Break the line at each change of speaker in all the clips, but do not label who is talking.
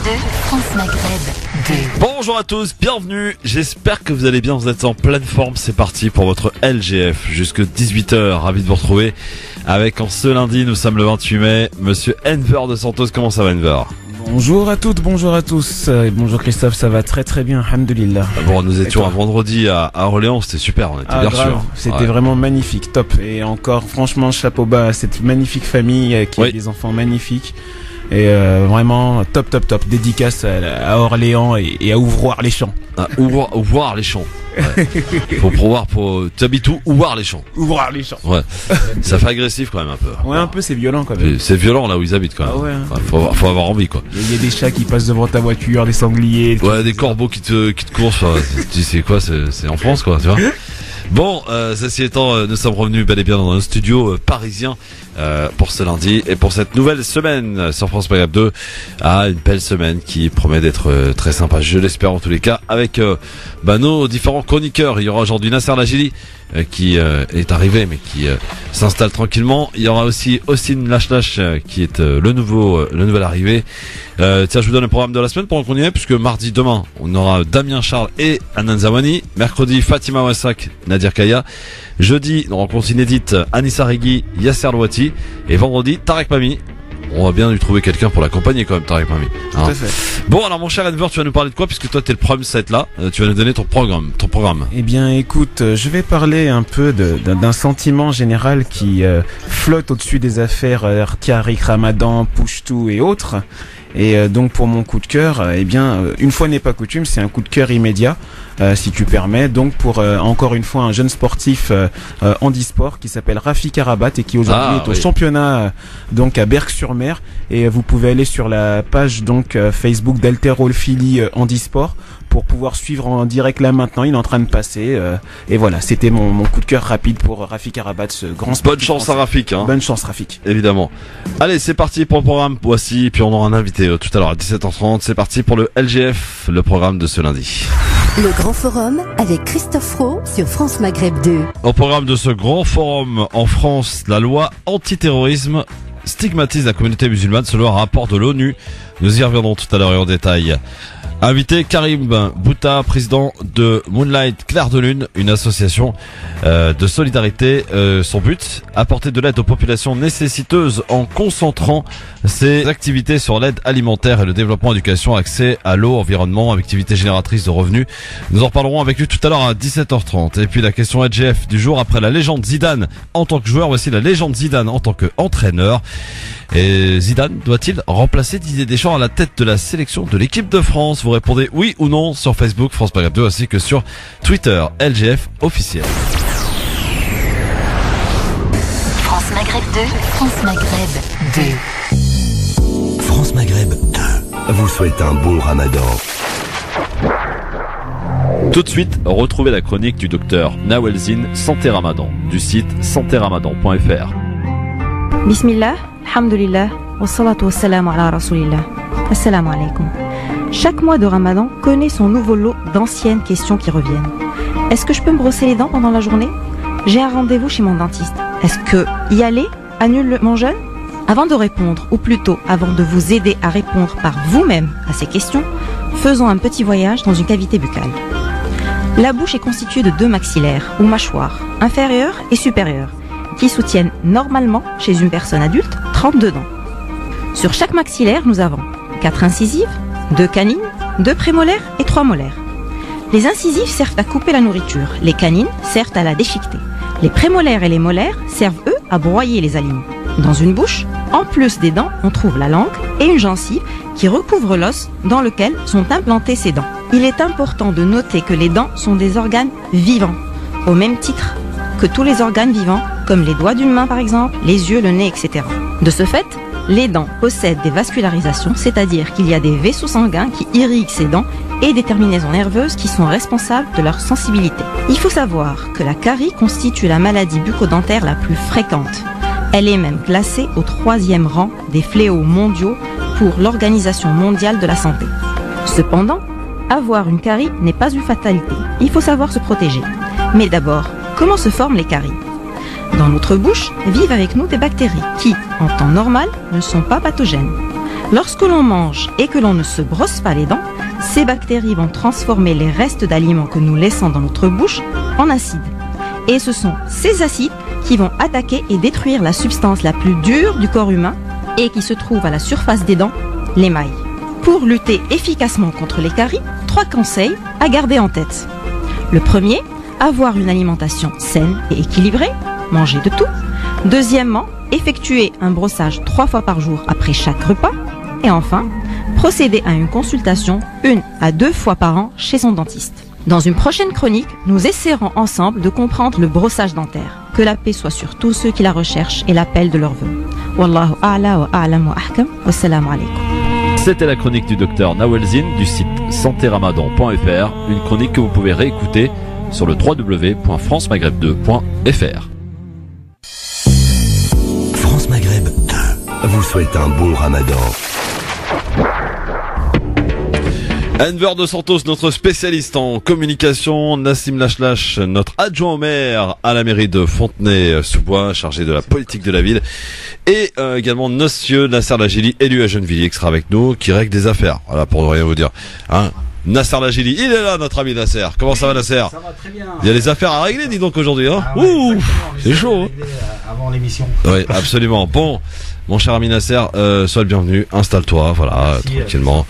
France Maghreb 2.
Bonjour à tous, bienvenue. J'espère que vous allez bien, vous êtes en pleine forme. C'est parti pour votre LGF jusque 18h. Ravi de vous retrouver avec en ce lundi, nous sommes le 28 mai. Monsieur Enver de Santos, comment ça va Enver?
Bonjour à toutes, bonjour à tous. Bonjour Christophe, ça va très très bien, alhamdoulilah.
Bon, nous étions un vendredi à Orléans, c'était super, on était bien sûr.
C'était vraiment magnifique, top. Et encore, franchement, chapeau bas à cette magnifique famille qui a des enfants magnifiques. Et vraiment top. Dédicace à Orléans et à Ouvroir-les-Champs.
À Ouvroir-les-Champs. Ouais. Faut pouvoir tu habites où? Ouvroir-les-Champs.
Ouvroir-les-Champs.
Ouais. Ça fait agressif quand même un peu.
Ouais, un peu, c'est violent quand même.
C'est violent là où ils habitent quand même.
Ah ouais.
Enfin, faut avoir envie quoi.
Il y a des chats qui passent devant ta voiture, des sangliers.
Ouais, des corbeaux qui te courent. Tu sais quoi, c'est en France quoi, tu vois. Bon, ceci étant, nous sommes revenus bel et bien dans un studio parisien pour ce lundi et pour cette nouvelle semaine sur France Maghreb 2. Une belle semaine qui promet d'être très sympa, je l'espère en tous les cas, avec nos différents chroniqueurs. Il y aura aujourd'hui Nasser Lajili qui est arrivé mais qui s'installe tranquillement. Il y aura aussi Ossine Lachlash qui est le nouvel arrivé. Tiens, je vous donne le programme de la semaine pendant qu'on y est, puisque mardi, demain, on aura Damien Charles et Anan Zawani. Mercredi, Fatima Wassak, Nadir Kaya. Jeudi, une rencontre inédite, Anissa Regui, Yasser Louati. Et vendredi, Tarek Mami. On va bien lui trouver quelqu'un pour l'accompagner quand même, Tarek Mami.
Tout à fait.
Bon, alors mon cher Enver, tu vas nous parler de quoi, puisque toi t'es le premier set là. Tu vas nous donner ton programme. Eh
bien écoute, je vais parler un peu d'un sentiment général qui flotte au-dessus des affaires Tariq Ramadan, Pouchtou et autres. Et donc pour mon coup de cœur, une fois n'est pas coutume, c'est un coup de cœur immédiat, si tu permets. Donc pour encore une fois un jeune sportif handisport qui s'appelle Rafik Arabat et qui aujourd'hui est au championnat donc à Berck-sur-Mer. Et vous pouvez aller sur la page donc Facebook d'Haltérophilie handisport pour pouvoir suivre en direct là maintenant. Il est en train de passer et voilà, c'était mon coup de cœur rapide pour Rafik Arabat, ce grand sportif.
Bonne chance à Rafik, hein.
Bonne chance Rafik.
Évidemment. Allez, c'est parti pour le programme. Voici, puis on aura un invité tout à l'heure à 17h30. C'est parti pour le LGF, le programme de ce lundi.
Le Grand Forum avec Christophe Roux sur France Maghreb 2.
Au programme de ce grand forum en France, la loi antiterrorisme stigmatise la communauté musulmane selon un rapport de l'ONU. Nous y reviendrons tout à l'heure et en détail. Invité Karim Bouta, président de Moonlight Clair de Lune, une association de solidarité. Son but, apporter de l'aide aux populations nécessiteuses en concentrant ses activités sur l'aide alimentaire et le développement, éducation, accès à l'eau, environnement, activités génératrices de revenus. Nous en reparlerons avec lui tout à l'heure à 17h30. Et puis la question LGF du jour, après la légende Zidane en tant que joueur, voici la légende Zidane en tant qu'entraîneur. Et Zidane doit-il remplacer Didier Deschamps à la tête de la sélection de l'équipe de France? Vous répondez oui ou non sur Facebook France Maghreb 2 ainsi que sur Twitter LGF officiel.
France Maghreb 2. France Maghreb 2.
France Maghreb 2 vous souhaite un bon Ramadan.
Tout de suite, retrouvez la chronique du docteur Nawelzine Santé Ramadan du site santeramadan.fr.
Bismillah, alhamdulillah, wa salatu wa salam ala rasulillah. Assalamu alaikum. Chaque mois de Ramadan connaît son nouveau lot d'anciennes questions qui reviennent. Est-ce que je peux me brosser les dents pendant la journée? J'ai un rendez-vous chez mon dentiste. Est-ce que y aller annule mon jeûne? Avant de répondre, ou plutôt avant de vous aider à répondre par vous-même à ces questions, faisons un petit voyage dans une cavité buccale. La bouche est constituée de 2 maxillaires ou mâchoires, inférieures et supérieures, qui soutiennent normalement, chez une personne adulte, 32 dents. Sur chaque maxillaire, nous avons 4 incisives, 2 canines, 2 prémolaires et 3 molaires. Les incisives servent à couper la nourriture, les canines servent à la déchiqueter. Les prémolaires et les molaires servent, eux, à broyer les aliments. Dans une bouche, en plus des dents, on trouve la langue et une gencive qui recouvre l'os dans lequel sont implantées ces dents. Il est important de noter que les dents sont des organes vivants, au même titre que tous les organes vivants, comme les doigts d'une main par exemple, les yeux, le nez, etc. De ce fait, les dents possèdent des vascularisations, c'est-à-dire qu'il y a des vaisseaux sanguins qui irriguent ces dents et des terminaisons nerveuses qui sont responsables de leur sensibilité. Il faut savoir que la carie constitue la maladie bucco-dentaire la plus fréquente. Elle est même classée au 3e rang des fléaux mondiaux pour l'Organisation mondiale de la santé. Cependant, avoir une carie n'est pas une fatalité. Il faut savoir se protéger. Mais d'abord, comment se forment les caries? Dans notre bouche vivent avec nous des bactéries qui, en temps normal, ne sont pas pathogènes. Lorsque l'on mange et que l'on ne se brosse pas les dents, ces bactéries vont transformer les restes d'aliments que nous laissons dans notre bouche en acide. Et ce sont ces acides qui vont attaquer et détruire la substance la plus dure du corps humain et qui se trouve à la surface des dents, l'émail. Pour lutter efficacement contre les caries, 3 conseils à garder en tête. Le premier, avoir une alimentation saine et équilibrée, manger de tout. Deuxièmement, effectuer un brossage 3 fois par jour après chaque repas. Et enfin, procéder à une consultation 1 à 2 fois par an chez son dentiste. Dans une prochaine chronique, nous essaierons ensemble de comprendre le brossage dentaire. Que la paix soit sur tous ceux qui la recherchent et l'appellent de leur vœu. Wallahu a'la wa a'lam wa ahkam. Wassalamu alaikum.
C'était la chronique du docteur Nawel Zine du site santeramadan.fr, une chronique que vous pouvez réécouter sur le www.francemaghreb2.fr.
France Maghreb 2 vous souhaite un bon ramadan.
Enver de Santos, notre spécialiste en communication, Nassim Lachlache, notre adjoint au maire à la mairie de Fontenay-sous-Bois, chargé de la politique de la ville, et également monsieur Nasser Lajili, élu à Gennevilliers, qui sera avec nous, qui règle des affaires. Voilà, pour ne rien vous dire. Hein, Nasser Lajili, il est là, notre ami Nasser. Comment ça va, Nasser?
Ça va très bien.
Il y a des affaires à régler, dis donc, aujourd'hui. Hein.
Ah ouais,
ouh, c'est chaud.
Avant l'émission.
Oui, absolument. Bon. Mon cher ami Nasser, sois le bienvenu, installe-toi, voilà, merci, tranquillement.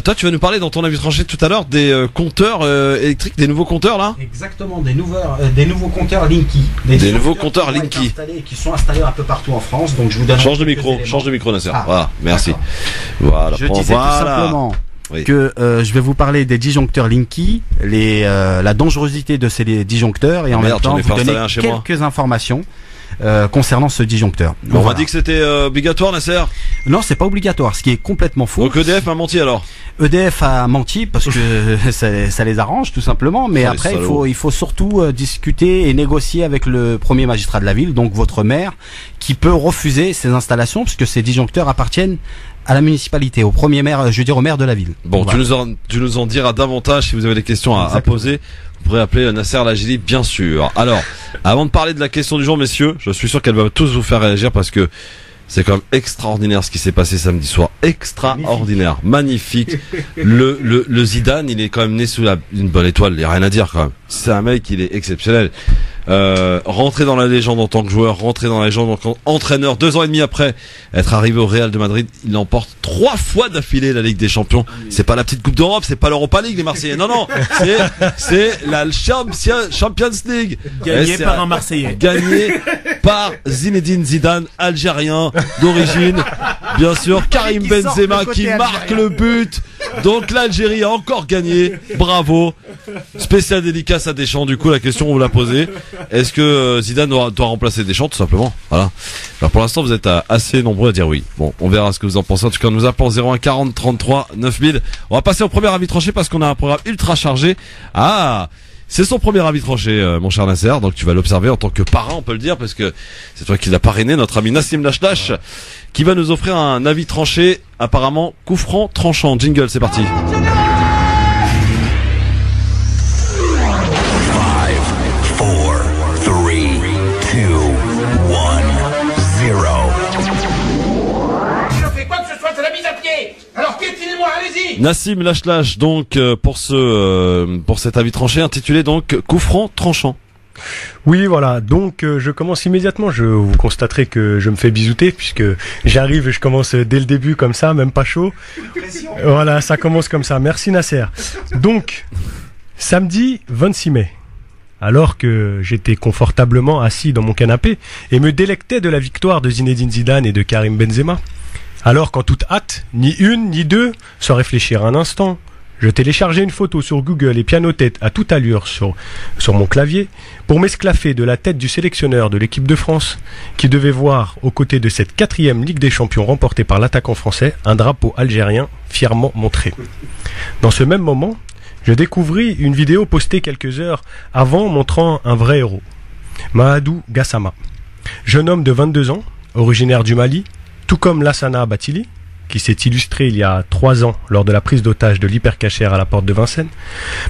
Toi, tu vas nous parler dans ton avis tranché tout à l'heure des compteurs électriques, des nouveaux compteurs là?
Exactement, des nouveaux compteurs Linky.
Des nouveaux compteurs Linky.
Qui sont installés un peu partout en France, donc je vous donne...
Change de micro Nasser.
Ah,
voilà, merci. Voilà,
je disais tout simplement que je vais vous parler des disjoncteurs Linky, la dangerosité de ces disjoncteurs et en même temps vous donner quelques informations. Concernant ce disjoncteur.
On m'a dit que c'était obligatoire, Nasser.
Non, c'est pas obligatoire, ce qui est complètement faux.
Donc EDF m'a menti alors.
EDF a menti parce que ça les arrange tout simplement, mais après il faut surtout discuter et négocier avec le premier magistrat de la ville, donc votre maire, qui peut refuser ces installations puisque ces disjoncteurs appartiennent à la municipalité, au premier maire, je veux dire au maire de la ville.
Bon, voilà. Tu nous en diras davantage si vous avez des questions à poser. Vous pourrez appeler Nasser Lajili, bien sûr. Alors, avant de parler de la question du jour, messieurs, je suis sûr qu'elle va tous vous faire réagir parce que c'est quand même extraordinaire ce qui s'est passé samedi soir. Extraordinaire. Magnifique. Le Zidane, il est quand même né sous une bonne étoile. Il n'y a rien à dire quand même. C'est un mec, il est exceptionnel. Rentrer dans la légende en tant que joueur, rentrer dans la légende en tant qu'entraîneur, 2 ans et demi après être arrivé au Real de Madrid, il emporte 3 fois d'affilée la Ligue des Champions. C'est pas la petite Coupe d'Europe, c'est pas l'Europa League les Marseillais. Non, c'est la Champions League.
Gagné par un Marseillais.
Gagné par Zinedine Zidane, algérien d'origine. Bien sûr, Karim Benzema qui marque le but. Donc l'Algérie a encore gagné. Bravo. Spécial dédicace à Deschamps. Du coup, la question on vous l'a posée. Est-ce que Zidane doit remplacer Deschamps, tout simplement? Voilà. Alors pour l'instant, vous êtes assez nombreux à dire oui. Bon, on verra ce que vous en pensez. En tout cas, nous appelons 01 40 33 9000. On va passer au premier avis tranché parce qu'on a un programme ultra chargé. Ah, c'est son premier avis tranché, mon cher Nasser. Donc tu vas l'observer en tant que parrain, on peut le dire, parce que c'est toi qui l'as parrainé, notre ami Nassim Lachlache, qui va nous offrir un avis tranché, apparemment coup franc tranchant. Jingle, c'est parti. Nassim Lachlache, donc pour cet avis tranché intitulé donc coup franc tranchant.
Oui, voilà. Donc je commence immédiatement. Vous constaterez que je me fais bisouter puisque j'arrive et je commence dès le début comme ça, même pas chaud. Voilà, ça commence comme ça. Merci Nasser. Donc samedi 26 mai. Alors que j'étais confortablement assis dans mon canapé et me délectais de la victoire de Zinedine Zidane et de Karim Benzema. Alors qu'en toute hâte, ni une ni deux, sans réfléchir un instant, je téléchargeais une photo sur Google et pianotais à toute allure sur mon clavier pour m'esclaffer de la tête du sélectionneur de l'équipe de France qui devait voir, aux côtés de cette 4e Ligue des Champions remportée par l'attaquant français, un drapeau algérien fièrement montré. Dans ce même moment, je découvris une vidéo postée quelques heures avant montrant un vrai héros, Mahadou Gassama, jeune homme de 22 ans, originaire du Mali, tout comme Lassana Bathily, qui s'est illustré il y a 3 ans lors de la prise d'otage de l'hypercacher à la porte de Vincennes.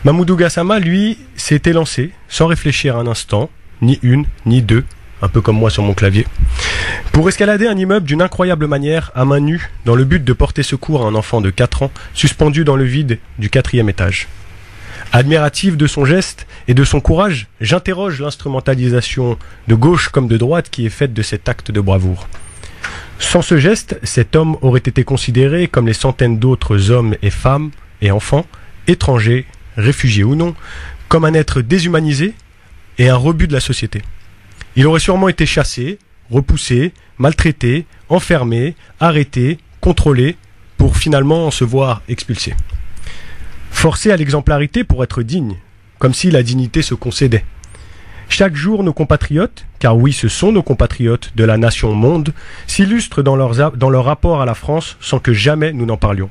Mahmoudou Gassama, lui, s'était lancé, sans réfléchir un instant, ni une, ni deux, un peu comme moi sur mon clavier, pour escalader un immeuble d'une incroyable manière à main nue dans le but de porter secours à un enfant de 4 ans suspendu dans le vide du 4e étage. Admiratif de son geste et de son courage, j'interroge l'instrumentalisation de gauche comme de droite qui est faite de cet acte de bravoure. Sans ce geste, cet homme aurait été considéré comme les centaines d'autres hommes et femmes et enfants, étrangers, réfugiés ou non, comme un être déshumanisé et un rebut de la société. Il aurait sûrement été chassé, repoussé, maltraité, enfermé, arrêté, contrôlé, pour finalement se voir expulsé. Forcé à l'exemplarité pour être digne, comme si la dignité se concédait. Chaque jour, nos compatriotes, car oui, ce sont nos compatriotes de la nation monde, s'illustrent dans leur rapport à la France sans que jamais nous n'en parlions.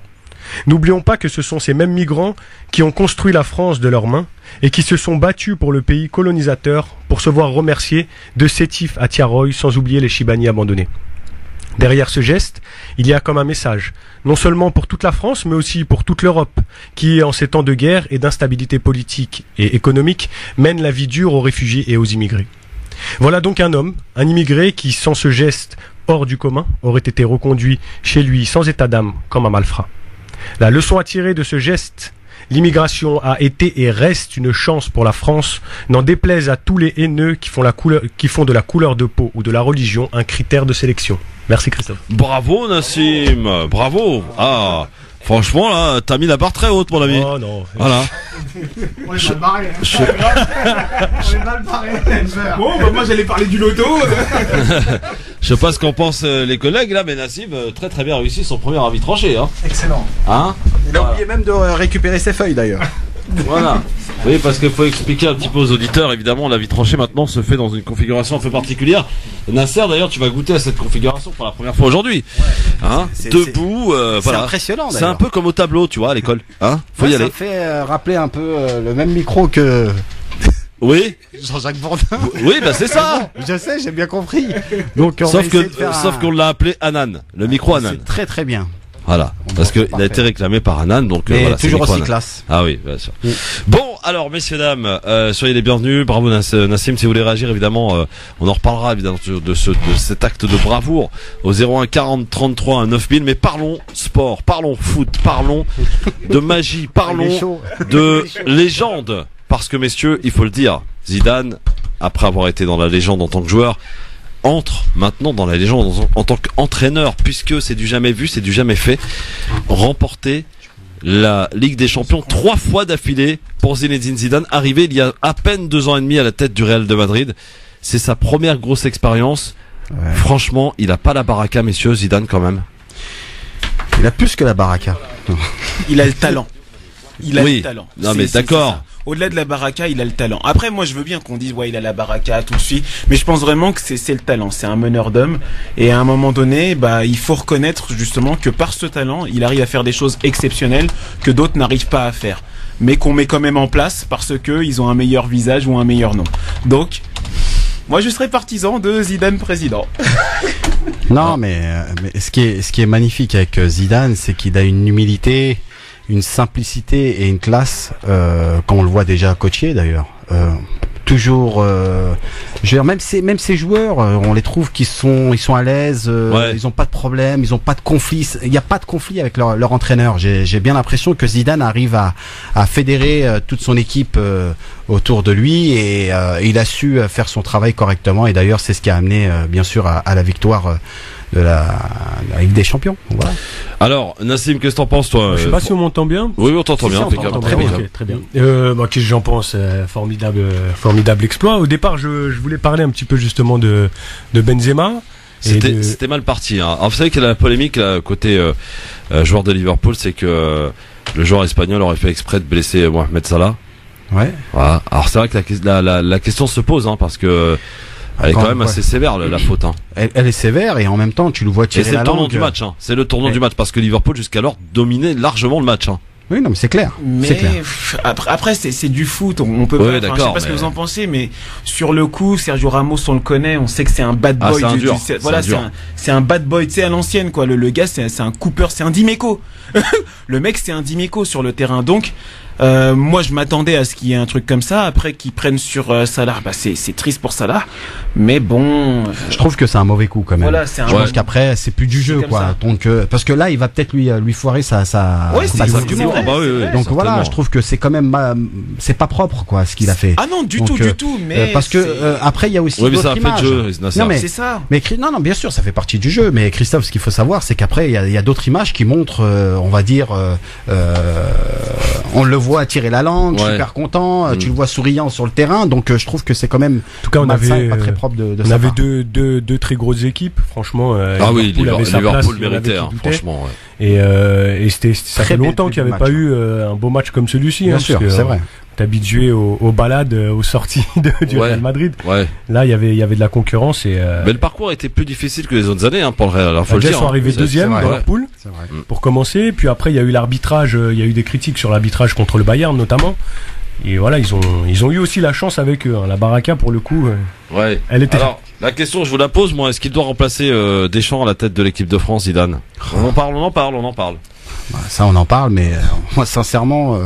N'oublions pas que ce sont ces mêmes migrants qui ont construit la France de leurs mains et qui se sont battus pour le pays colonisateur pour se voir remercier de Sétif à Tiaroy, sans oublier les Chibani abandonnés. Derrière ce geste, il y a comme un message, non seulement pour toute la France, mais aussi pour toute l'Europe, qui, en ces temps de guerre et d'instabilité politique et économique, mène la vie dure aux réfugiés et aux immigrés. Voilà donc un homme, un immigré qui, sans ce geste hors du commun, aurait été reconduit chez lui sans état d'âme, comme un malfrat. La leçon à tirer de ce geste, l'immigration a été et reste une chance pour la France, n'en déplaise à tous les haineux qui font de la couleur de peau ou de la religion un critère de sélection. Merci Christophe.
Bravo Nassim, bravo. Ah, franchement là, t'as mis la barre très haute mon ami.
Oh non.
Voilà.
On est mal barré. On est mal barré. Bon, bah moi j'allais parler du loto.
Je sais pas ce qu'en pensent les collègues là, mais Nassim très très bien réussi son premier avis tranché. Hein.
Excellent.
Hein?
Il a oublié même de récupérer ses feuilles d'ailleurs.
Voilà. Oui, parce qu'il faut expliquer un petit peu aux auditeurs. Évidemment, la vie tranchée maintenant se fait dans une configuration un peu particulière. Nasser, d'ailleurs, tu vas goûter à cette configuration pour la première fois aujourd'hui. Ouais. Hein, debout,
c'est
voilà.
Impressionnant. D'ailleurs.
C'est un peu comme au tableau, tu vois, à l'école. Hein, faut y aller.
Ça fait rappeler un peu le même micro que.
Oui.
Jean-Jacques Bourdin.
Oui, bah c'est ça.
Je sais, j'ai bien compris. Donc,
sauf qu'on l'a appelé Anan, le micro Anan.
C'est très très bien.
Voilà, parce qu'il a été réclamé par Anan, donc
mais
voilà.
Toujours aussi classe.
Ah oui, bien sûr. Bon, alors messieurs dames, soyez les bienvenus. Bravo Nassim, si vous voulez réagir, évidemment, on en reparlera évidemment de cet acte de bravoure au 01 40 33 9000. Mais parlons sport, parlons foot, parlons de magie, parlons de légende, parce que messieurs, il faut le dire, Zidane, après avoir été dans la légende en tant que joueur, entre maintenant dans la légende en tant qu'entraîneur, puisque c'est du jamais vu, c'est du jamais fait. Remporter la Ligue des Champions 3 fois d'affilée pour Zinedine Zidane, arrivé il y a à peine 2 ans et demi à la tête du Real de Madrid. C'est sa première grosse expérience. Ouais. Franchement, il a pas la baraka, messieurs, Zidane quand même.
Il a plus que la baraka.
Il a le talent. Il a
oui.
le talent.
Non mais d'accord.
Au-delà de la baraka, il a le talent. Après, moi, je veux bien qu'on dise, ouais, il a la baraka, tout de suite. Mais je pense vraiment que c'est le talent. C'est un meneur d'hommes. Et à un moment donné, bah, il faut reconnaître, justement, que par ce talent, il arrive à faire des choses exceptionnelles que d'autres n'arrivent pas à faire. Mais qu'on met quand même en place parce que ils ont un meilleur visage ou un meilleur nom. Donc, moi, je serais partisan de Zidane président.
Non, mais ce qui est magnifique avec Zidane, c'est qu'il a une humilité, une simplicité et une classe, quand on le voit déjà coacher d'ailleurs. Toujours, je veux dire, même ces joueurs, on les trouve ils sont à l'aise, ouais. Ils ont pas de problème, ils ont pas de conflit. Il n'y a pas de conflit avec leur entraîneur. J'ai bien l'impression que Zidane arrive à fédérer toute son équipe autour de lui et il a su faire son travail correctement. Et d'ailleurs, c'est ce qui a amené bien sûr à la victoire de la Ligue des Champions. Voilà.
Alors, Nassim, qu'est-ce que t'en penses, toi?
Je sais pas si on m'entend bien.
Oui, on t'entend bien.
Très bien. Okay, très bien. Qu'est-ce que j'en pense? Formidable exploit. Au départ, je voulais parler un petit peu justement de Benzema.
C'était mal parti. Hein. Alors, vous savez qu'il y a la polémique là, côté joueur de Liverpool, c'est que le joueur espagnol aurait fait exprès de blesser Mohamed Salah.
Ouais.
Voilà. Alors, c'est vrai que la question se pose, hein, parce que elle est quand même assez sévère la faute. Hein.
Elle est sévère et en même temps tu le vois tirer la langue.
C'est le tournant du match. Hein. C'est le tournant du match parce que Liverpool jusqu'alors dominait largement le match. Hein.
Oui, non, mais c'est clair.
Mais après c'est du foot. On peut pas. Je sais pas ce que vous en pensez, mais sur le coup, Sergio Ramos, on le connaît. On sait que c'est un bad boy. Voilà, c'est un bad boy, tu sais, à l'ancienne quoi. Le gars, c'est un Cooper, c'est un Dimeco. Le mec, c'est un Dimeco sur le terrain. Donc Moi, je m'attendais à ce qu'il y ait un truc comme ça. Après, qu'ils prennent sur Salah, bah c'est triste pour Salah. Mais bon,
je trouve que c'est un mauvais coup quand même.
Voilà, c'est un...
Je pense qu'après, c'est plus du jeu, quoi. Donc, parce que là, il va peut-être lui foirer sa
ouais, c'est
Coupe du Monde. Donc voilà, je trouve que c'est quand même, c'est pas propre, quoi, ce qu'il a fait.
Ah non, du tout. Mais
parce que après, il y a aussi d'autres images.
Non, mais c'est ça.
Mais non, bien sûr, ça fait partie du jeu. Mais Christophe, ce qu'il faut savoir, c'est qu'après, il y a d'autres images qui montrent, on va dire, on le voit tirer la langue, super content, tu le vois souriant sur le terrain. Donc, je trouve que c'est quand même,
en tout cas, pas
très propre de
on avait deux très grosses équipes, franchement.
Liverpool méritait, franchement.
Et ça fait longtemps qu'il n'y avait pas eu un beau match comme celui-ci.
Bien sûr, c'est vrai.
T'es habitué aux balades, aux sorties du Real Madrid.
Ouais.
Là, il y avait de la concurrence et.
Mais le parcours était plus difficile que les autres années pour le Real. Alors, faut le dire.
Ils sont arrivés deuxième dans leur poule pour commencer. Puis après, il y a eu l'arbitrage. Il y a eu des critiques sur l'arbitrage contre le Bayern notamment. Et voilà, ils ont eu aussi la chance avec eux. La Baraka, pour le coup, elle était.
Alors, la question, je vous la pose, moi, est-ce qu'il doit remplacer Deschamps à la tête de l'équipe de France, Zidane? On en parle.
Bah, ça, on en parle, mais moi, sincèrement,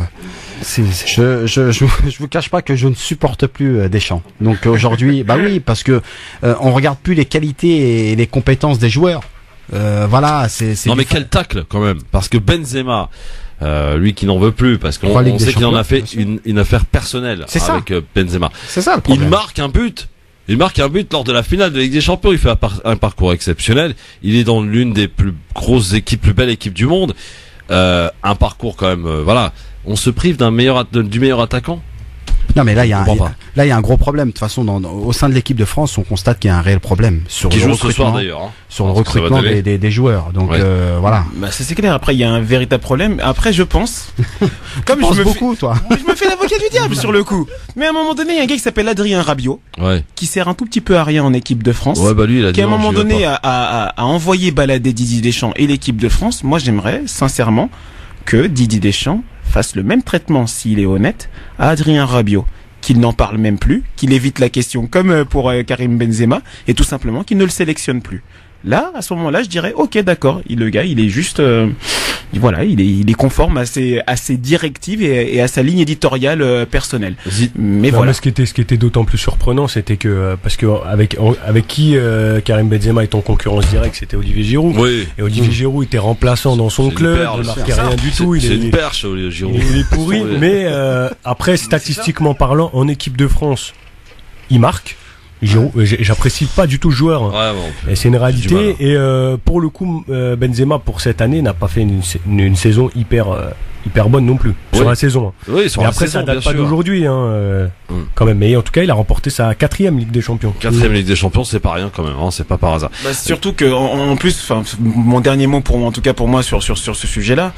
je vous cache pas que je ne supporte plus Deschamps. Donc aujourd'hui, bah oui, parce que on regarde plus les qualités et les compétences des joueurs. Voilà, c'est.
Non, mais quel tacle quand même, parce que Benzema. Lui qui n'en veut plus parce qu'on sait qu'il en a fait une affaire personnelle avec Benzema.
C'est ça le problème.
Il marque un but lors de la finale de Ligue des Champions. Il fait un parcours exceptionnel. Il est dans l'une des plus grosses équipes, plus belles équipes du monde. Un parcours quand même. Voilà. On se prive du meilleur attaquant.
Non mais là il y a un gros problème. De toute façon, au sein de l'équipe de France, on constate qu'il y a un réel problème sur le recrutement, ce soir, d'ailleurs, sur le recrutement des joueurs. Donc voilà.
Bah c'est clair. Après il y a un véritable problème. Après je pense,
comme je
me fais l'avocat du diable sur le coup. Mais à un moment donné, il y a un gars qui s'appelle Adrien Rabiot, qui sert un tout petit peu à rien en équipe de France, qui à un moment donné a envoyé balader Didier Deschamps et l'équipe de France. Moi j'aimerais sincèrement que Didier Deschamps fasse le même traitement, s'il est honnête, à Adrien Rabiot, qu'il n'en parle même plus, qu'il évite la question comme pour Karim Benzema, et tout simplement qu'il ne le sélectionne plus. Là, à ce moment-là, je dirais, ok, d'accord, le gars, il est juste, voilà, il est conforme à ses directives et à sa ligne éditoriale personnelle. Mais
non,
voilà.
Mais ce qui était d'autant plus surprenant, c'était que parce que avec qui Karim Benzema est en concurrence directe, c'était Olivier Giroud.
Oui.
Et Olivier Giroud était remplaçant dans son club, il ne marquait rien du tout.
C'est une perche, Olivier Giroud.
Il est pourri, mais après, statistiquement parlant, en équipe de France, il marque. J'apprécie pas du tout le joueur. Et c'est une réalité. Et pour le coup, Benzema pour cette année n'a pas fait une saison hyper bonne non plus sur la saison.
Oui, sur
et
la
après
saison,
ça date pas d'aujourd'hui, quand même. Mais en tout cas, il a remporté sa 4e Ligue des Champions.
4e Ligue des Champions, c'est pas rien quand même. C'est pas par hasard.
Bah, surtout que en plus, mon dernier mot en tout cas pour moi sur ce sujet-là.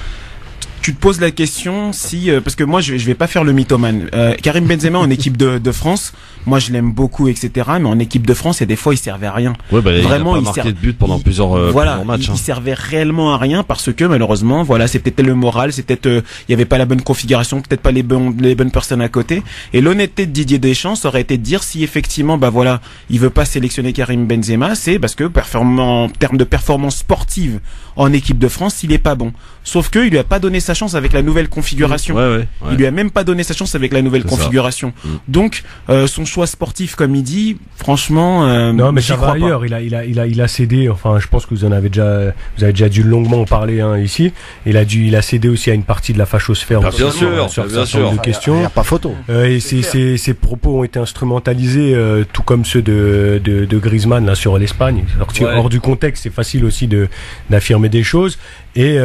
Tu te poses la question si parce que moi je vais pas faire le mythomane. Karim Benzema en équipe de France, moi je l'aime beaucoup, etc. Mais en équipe de France, et des fois il servait à rien.
Vraiment, il marqué de but pendant plusieurs matchs.
Il servait réellement à rien parce que malheureusement, voilà, c'est peut-être le moral, c'est peut-être il y avait pas la bonne configuration, peut-être pas les bonnes personnes à côté. Et l'honnêteté de Didier Deschamps, ça aurait été de dire si effectivement, bah voilà, il veut pas sélectionner Karim Benzema, c'est parce que en termes de performance sportive en équipe de France, il est pas bon. Sauf que il lui a pas donné sa chance avec la nouvelle configuration. Il lui a même pas donné sa chance avec la nouvelle configuration. Donc son choix sportif, comme il dit, franchement,
non mais ça va ailleurs. Il a cédé. Enfin, je pense que vous avez déjà dû longuement en parler ici. Il a cédé aussi à une partie de la fachosphère.
Bien sûr.
De questions.
Il n'y a pas photo.
Et ses propos ont été instrumentalisés, tout comme ceux de Griezmann là sur l'Espagne. Hors du contexte, c'est facile aussi d'affirmer des choses. Et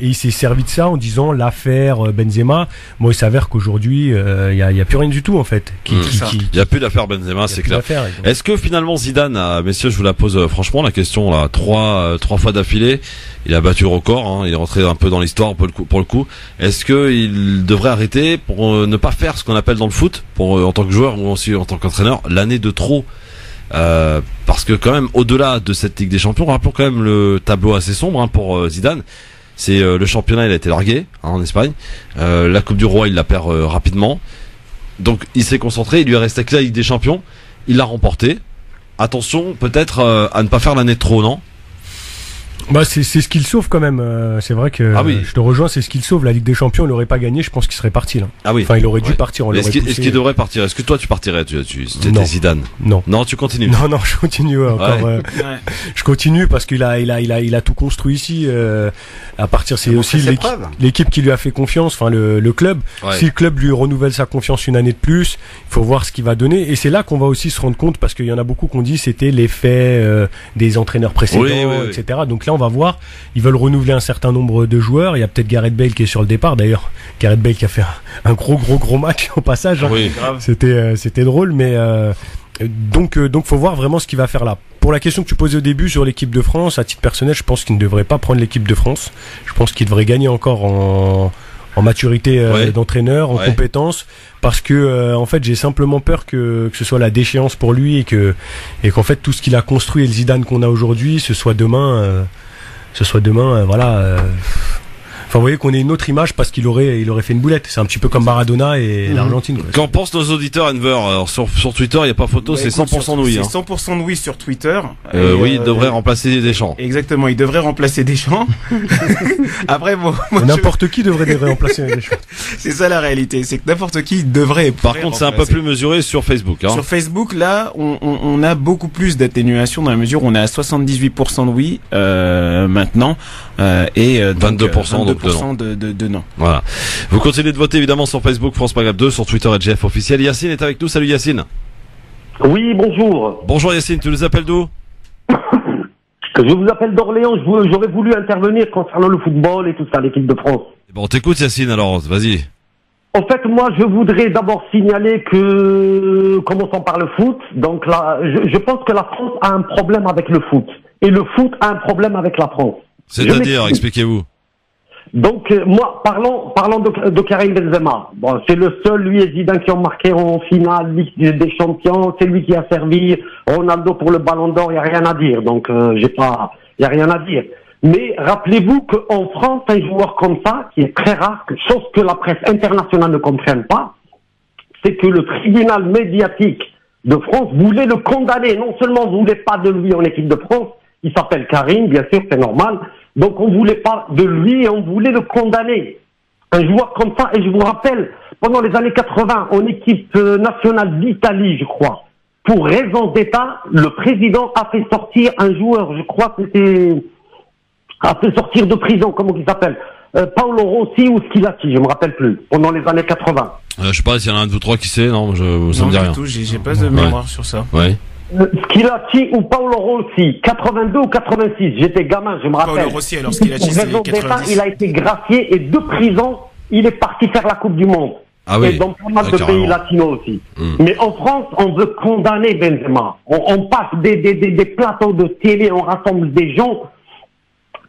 il s'est servi de ça en disant l'affaire Benzema. Moi, il s'avère qu'aujourd'hui, il y a plus rien du tout en fait.
Il y a plus d'affaire Benzema, c'est clair. Est-ce que finalement Zidane, messieurs, je vous la pose franchement la question là, trois fois d'affilée, il a battu le record. Il est rentré un peu dans l'histoire pour le coup. Est-ce que il devrait arrêter pour ne pas faire ce qu'on appelle dans le foot, en tant que joueur ou aussi en tant qu'entraîneur, l'année de trop? Parce que quand même, au-delà de cette Ligue des Champions, rappelons quand même le tableau assez sombre pour Zidane. C'est le championnat, il a été largué en Espagne. La Coupe du Roi, il la perd rapidement. Donc il s'est concentré, il lui est resté que la Ligue des Champions. Il l'a remporté. Attention, peut-être à ne pas faire l'année de trop, non?
Bah c'est ce qu'il sauve quand même. C'est vrai que je te rejoins, c'est ce qu'il sauve. La Ligue des Champions, il n'aurait pas gagné. Je pense qu'il serait parti là.
Ah oui.
Enfin, il aurait dû partir.
Est-ce qu'il devrait partir? Est-ce que toi tu partirais? Tu étais Zidane?
Non.
Non, tu continues.
Non, je continue encore. Je continue parce qu'il a tout construit ici. À partir, c'est aussi l'équipe qui lui a fait confiance. Enfin, le club. Ouais. Si le club lui renouvelle sa confiance une année de plus, il faut voir ce qu'il va donner. Et c'est là qu'on va aussi se rendre compte, parce qu'il y en a beaucoup qui ont dit c'était l'effet des entraîneurs précédents, etc. Donc là, on va voir. Ils veulent renouveler un certain nombre de joueurs. Il y a peut-être Gareth Bale qui est sur le départ. D'ailleurs, Gareth Bale qui a fait un gros match au passage. Hein. Oui, c'était drôle, mais donc faut voir vraiment ce qu'il va faire là. Pour la question que tu posais au début sur l'équipe de France, à titre personnel, je pense qu'il ne devrait pas prendre l'équipe de France. Je pense qu'il devrait gagner encore en maturité d'entraîneur, en compétences, parce que en fait j'ai simplement peur que ce soit la déchéance pour lui et qu'en fait tout ce qu'il a construit et le Zidane qu'on a aujourd'hui, ce soit demain voilà. Enfin, vous voyez qu'on ait une autre image parce qu'il aurait fait une boulette. C'est un petit peu comme Maradona et l'Argentine.
Qu'en pensent nos auditeurs, Enver? Alors, sur Twitter, il n'y a pas photo, c'est 100% de oui.
C'est 100% de oui sur Twitter.
Oui, il devrait remplacer Deschamps.
Exactement, il devrait remplacer Deschamps. Après, moi
n'importe qui devrait remplacer Deschamps.
C'est ça la réalité, c'est que n'importe qui devrait.
Par contre, c'est un peu plus mesuré sur Facebook. Hein.
Sur Facebook, là, on a beaucoup plus d'atténuation dans la mesure où on est à 78% de oui maintenant et 22% de non.
Voilà. Vous continuez de voter évidemment sur Facebook, France Maghreb 2, sur Twitter @GF officiel. Yacine est avec nous. Salut Yacine.
Oui, bonjour.
Bonjour Yacine, tu nous appelles d'où?
Je vous appelle d'Orléans. J'aurais voulu intervenir concernant le football et tout ça, l'équipe de France.
Bon, t'écoutes Yacine alors, vas-y.
En fait, moi, je voudrais d'abord signaler que, commençons par le foot. Donc là, je pense que la France a un problème avec le foot. Et le foot a un problème avec la France.
C'est-à-dire, expliquez-vous.
Donc moi, parlons de Karim Benzema. Bon, c'est le seul, lui et Zidane, qui ont marqué en finale Ligue des Champions. C'est lui qui a servi Ronaldo pour le Ballon d'Or. Il y a rien à dire. Donc il y a rien à dire. Mais rappelez-vous qu'en France, un joueur comme ça, qui est très rare, chose que la presse internationale ne comprenne pas, c'est que le tribunal médiatique de France voulait le condamner. Non seulement on voulait pas de lui en équipe de France, il s'appelle Karim, bien sûr, c'est normal. Donc on voulait pas de lui et on voulait le condamner. Un joueur comme ça, et je vous rappelle, pendant les années 80, en équipe nationale d'Italie, je crois, pour raison d'État, le président a fait sortir un joueur, je crois que a fait sortir de prison, comment il s'appelle, Paolo Rossi ou Schilacci, je me rappelle plus, pendant les années 80.
Je sais pas s'il y en a un de vous trois qui sait, non, ça me dit rien.
Tout, j'ai pas de mémoire sur ça.
Ouais.
Schilacci ou Paolo Rossi, 82 ou 86, j'étais gamin, je me rappelle.
Paolo Rossi, alors Schilacci c'est 90.
Il a été gracié et de prison, il est parti faire la Coupe du Monde.
Ah oui.
Et dans pas mal de pays latinos aussi. Mais en France, on veut condamner Benzema. On passe des plateaux de télé, on rassemble des gens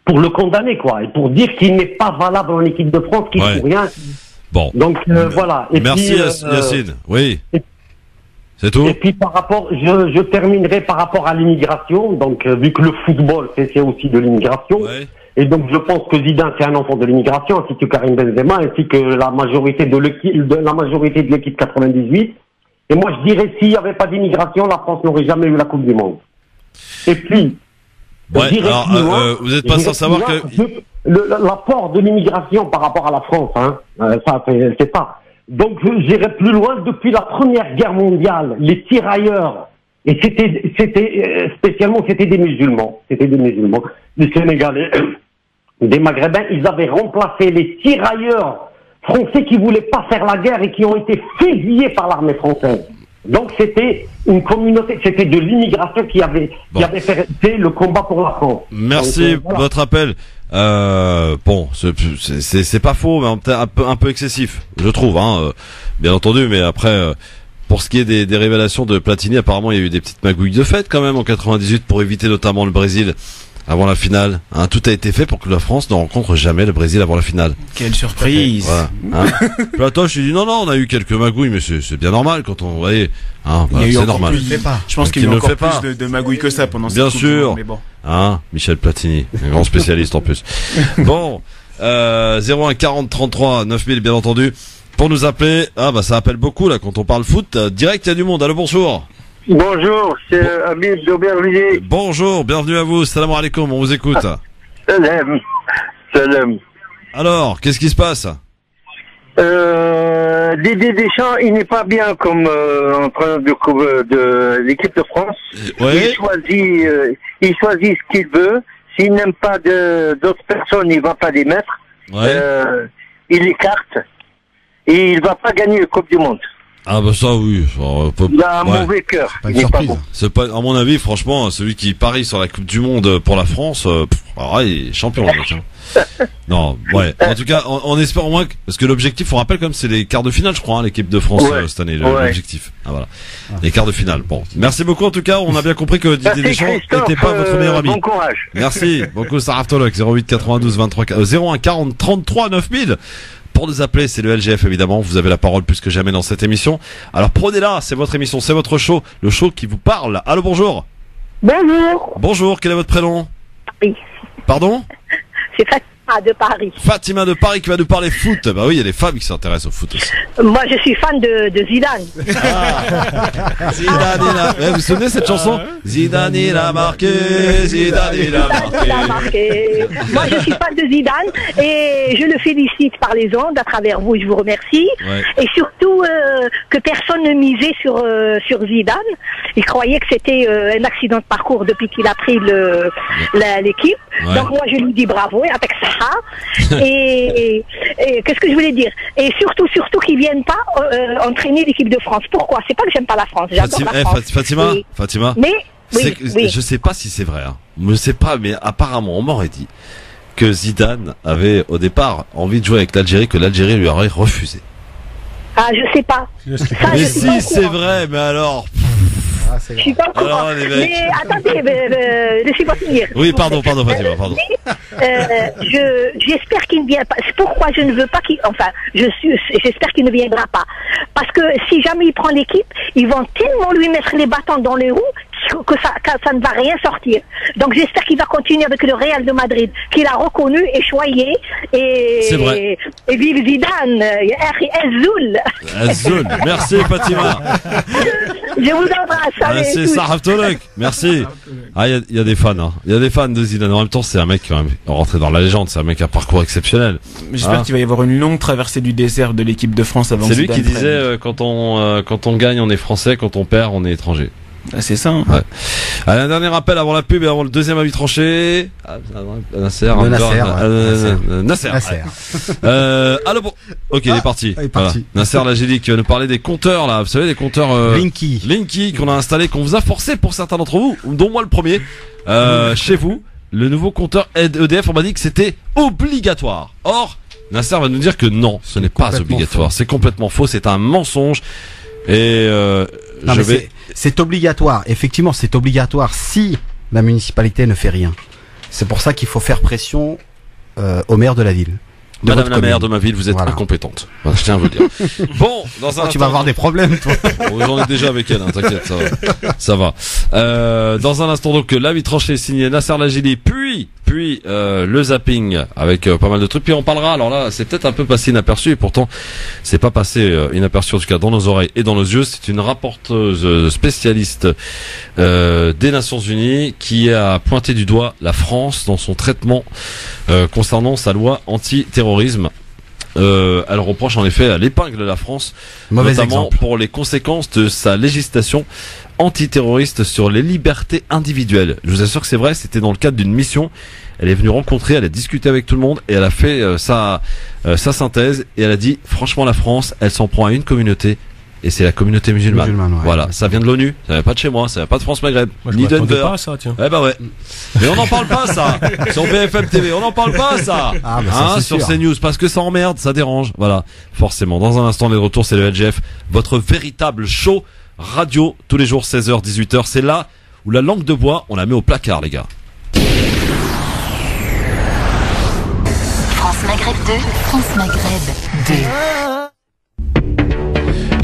pour le condamner, quoi, et pour dire qu'il n'est pas valable en équipe de France, qu'il ne faut rien.
Bon.
Donc voilà. Et
merci puis, Yacine. Oui. C'est tout.
Et puis par rapport, je terminerai par rapport à l'immigration. Donc vu que le football c'est aussi de l'immigration, et donc je pense que Zidane c'est un enfant de l'immigration, ainsi que Karim Benzema, ainsi que la majorité de l'équipe 98. Et moi je dirais s'il n'y avait pas d'immigration, la France n'aurait jamais eu la Coupe du Monde. Et puis
alors vous n'êtes pas sans savoir que
l'apport de l'immigration par rapport à la France, ça c'est pas. Donc j'irai plus loin. Depuis la Première Guerre mondiale, les tirailleurs, et c'était spécialement des musulmans, des Sénégalais, des Maghrébins, ils avaient remplacé les tirailleurs français qui voulaient pas faire la guerre et qui ont été fusillés par l'armée française. Donc c'était une communauté, c'était de l'immigration qui avait fait le combat pour la France.
Merci de votre appel. Bon, c'est pas faux, mais un peu excessif, je trouve, bien entendu. Mais après, pour ce qui est des révélations de Platini, apparemment il y a eu des petites magouilles de fête quand même en 98 pour éviter notamment le Brésil avant la finale. Tout a été fait pour que la France ne rencontre jamais le Brésil avant la finale.
Quelle surprise!
Voilà, Platon, je dis non, on a eu quelques magouilles, mais c'est bien normal quand on voyait. C'est normal.
Je pense qu'il y a eu encore plus de magouilles que ça pendant cette
Bien sûr. Mais bon. Michel Platini, un grand spécialiste en plus. Bon, 01 40 33 9000 bien entendu. Pour nous appeler, ça appelle beaucoup là quand on parle foot. Direct, il y a du monde. Allô, bonjour.
Bonjour, c'est Amine d'Aubervilliers.
Bonjour, bienvenue à vous. Salam alaikum, on vous écoute.
Salam.
Alors, qu'est-ce qui se passe?
Didier Deschamps, il n'est pas bien comme entraîneur de l'équipe de France.
Ouais.
Il choisit ce qu'il veut. S'il n'aime pas d'autres personnes, il va pas les mettre.
Ouais.
Il écarte. Et il va pas gagner la Coupe du Monde.
Ah bah ça oui.
Il a un mauvais cœur.
Pas une surprise.
C'est pas, à mon avis, franchement, celui qui parie sur la Coupe du Monde pour la France, alors, il est champion. Mec, hein. Non, ouais. En tout cas, on espère au moins parce que l'objectif, on rappelle comme c'est les quarts de finale, je crois, hein, l'équipe de France cette année, l'objectif. Ah voilà, les quarts de finale. Bon, merci beaucoup en tout cas. On a bien compris que Didier Deschamps n'était pas votre meilleur ami.
Bon courage.
Merci beaucoup, Sarah Tolok, 08 92 23 01 40 33 9000. Pour nous appeler, c'est le LGF évidemment, vous avez la parole plus que jamais dans cette émission. Alors prenez-la, c'est votre émission, c'est votre show, le show qui vous parle. Allô, bonjour.
Bonjour.
Bonjour, quel est votre prénom?
Oui.
Pardon?
C'est Fatima de Paris.
Fatima de Paris qui va nous parler foot. Bah oui, il y a des femmes qui s'intéressent au foot aussi.
Moi, je suis fan de Zidane.
Zidane, il a... vous vous souvenez de cette chanson? Zidane, il a marqué, Zidane, il a marqué.
Moi, je suis fan de Zidane et je le félicite par les ondes à travers vous. Je vous remercie.
Ouais.
Et surtout que personne ne misait sur Zidane. Il croyait que c'était un accident de parcours depuis qu'il a pris l'équipe.
Ouais.
Donc moi, je lui dis bravo avec ça. Et qu'est-ce que je voulais dire? Et surtout qu'ils viennent pas entraîner l'équipe de France. Pourquoi? C'est pas que j'aime pas la France. J'adore la France.
Fatima,
Oui.
Fatima.
Mais oui.
Je sais pas si c'est vrai. Hein. Je sais pas, mais apparemment on m'aurait dit que Zidane avait au départ envie de jouer avec l'Algérie, que l'Algérie lui aurait refusé.
Ah, je sais pas. Ça,
mais
je
si
suis pas au
c'est
courant.
vrai, mais alors.
Je suis pas au courant.
Alors, les mecs.
Mais attendez, laissez-moi finir.
Oui, pardon, Fatima, pardon.
J'espère qu'il ne vient pas. C'est pourquoi je ne veux pas qu'il. Enfin, j'espère qu'il ne viendra pas. Parce que si jamais il prend l'équipe, ils vont tellement lui mettre les bâtons dans les roues que ça ne va rien sortir. Donc j'espère qu'il va continuer avec le Real de Madrid, qu'il a reconnu et choyé.
C'est vrai.
Et vive Zidane, Azul.
Azul, merci Fatima.
Je vous embrasse.
C'est Sarah Tolok, merci. Ah, il y a des fans, hein. Il y a des fans de Zidane. En même temps, c'est un mec quand même rentré dans la légende. C'est un mec à parcours exceptionnel.
J'espère qu'il va y avoir une longue traversée du désert de l'équipe de France avant.
C'est lui qui disait quand on gagne, on est français, quand on perd, on est étranger.
Ah, c'est ça. Hein.
Ouais. Allez, un dernier rappel avant la pub et avant le deuxième avis tranché. Nasser. Allô, bon. Ok, il est parti. Voilà. Nasser Lagili qui va nous parler des compteurs là. Vous savez, des compteurs Linky qu'on a installés, qu'on vous a forcé pour certains d'entre vous, dont moi le premier. Chez vous, le nouveau compteur EDF, on m'a dit que c'était obligatoire. Or, Nasser va nous dire que non, ce n'est pas obligatoire. C'est complètement faux. C'est un mensonge. Et
c'est obligatoire. Effectivement, c'est obligatoire si la municipalité ne fait rien. C'est pour ça qu'il faut faire pression au maire de la ville.
Madame la maire de ma ville, vous êtes incompétente. Voilà, je tiens à vous le dire. Bon, dans un
tu vas avoir des problèmes, toi.
J'en ai déjà avec elle, hein, t'inquiète, ça va. Dans un instant, donc, l'avis tranché signé Nasser Lagili, puis le zapping avec pas mal de trucs. Puis on parlera. Alors là, c'est peut-être un peu passé inaperçu, et pourtant, c'est pas passé inaperçu en tout cas dans nos oreilles et dans nos yeux. C'est une rapporteuse spécialiste des Nations Unies qui a pointé du doigt la France dans son traitement concernant sa loi anti-terrorisme. Elle reproche en effet à l'épingle de la France, notamment pour les conséquences de sa législation antiterroriste sur les libertés individuelles. Je vous assure que c'est vrai, c'était dans le cadre d'une mission. Elle est venue rencontrer, elle a discuté avec tout le monde et elle a fait sa synthèse et elle a dit franchement la France, elle s'en prend à une communauté. Et c'est la communauté musulmane. Ouais. Voilà, ça vient de l'ONU, ça vient pas de chez moi, ça vient pas de France Maghreb, ni d'Enver.
Pas à ça, tiens.
Eh ben ouais. Mais on n'en parle pas ça. Sur BFM TV, on n'en parle pas ça.
Ah bah ça,
sur CNews parce que ça emmerde, ça dérange. Voilà, forcément. Dans un instant, les retours, c'est le LGF, votre véritable show radio tous les jours 16h 18h. C'est là où la langue de bois, on la met au placard, les gars.
France Maghreb 2, France Maghreb 2.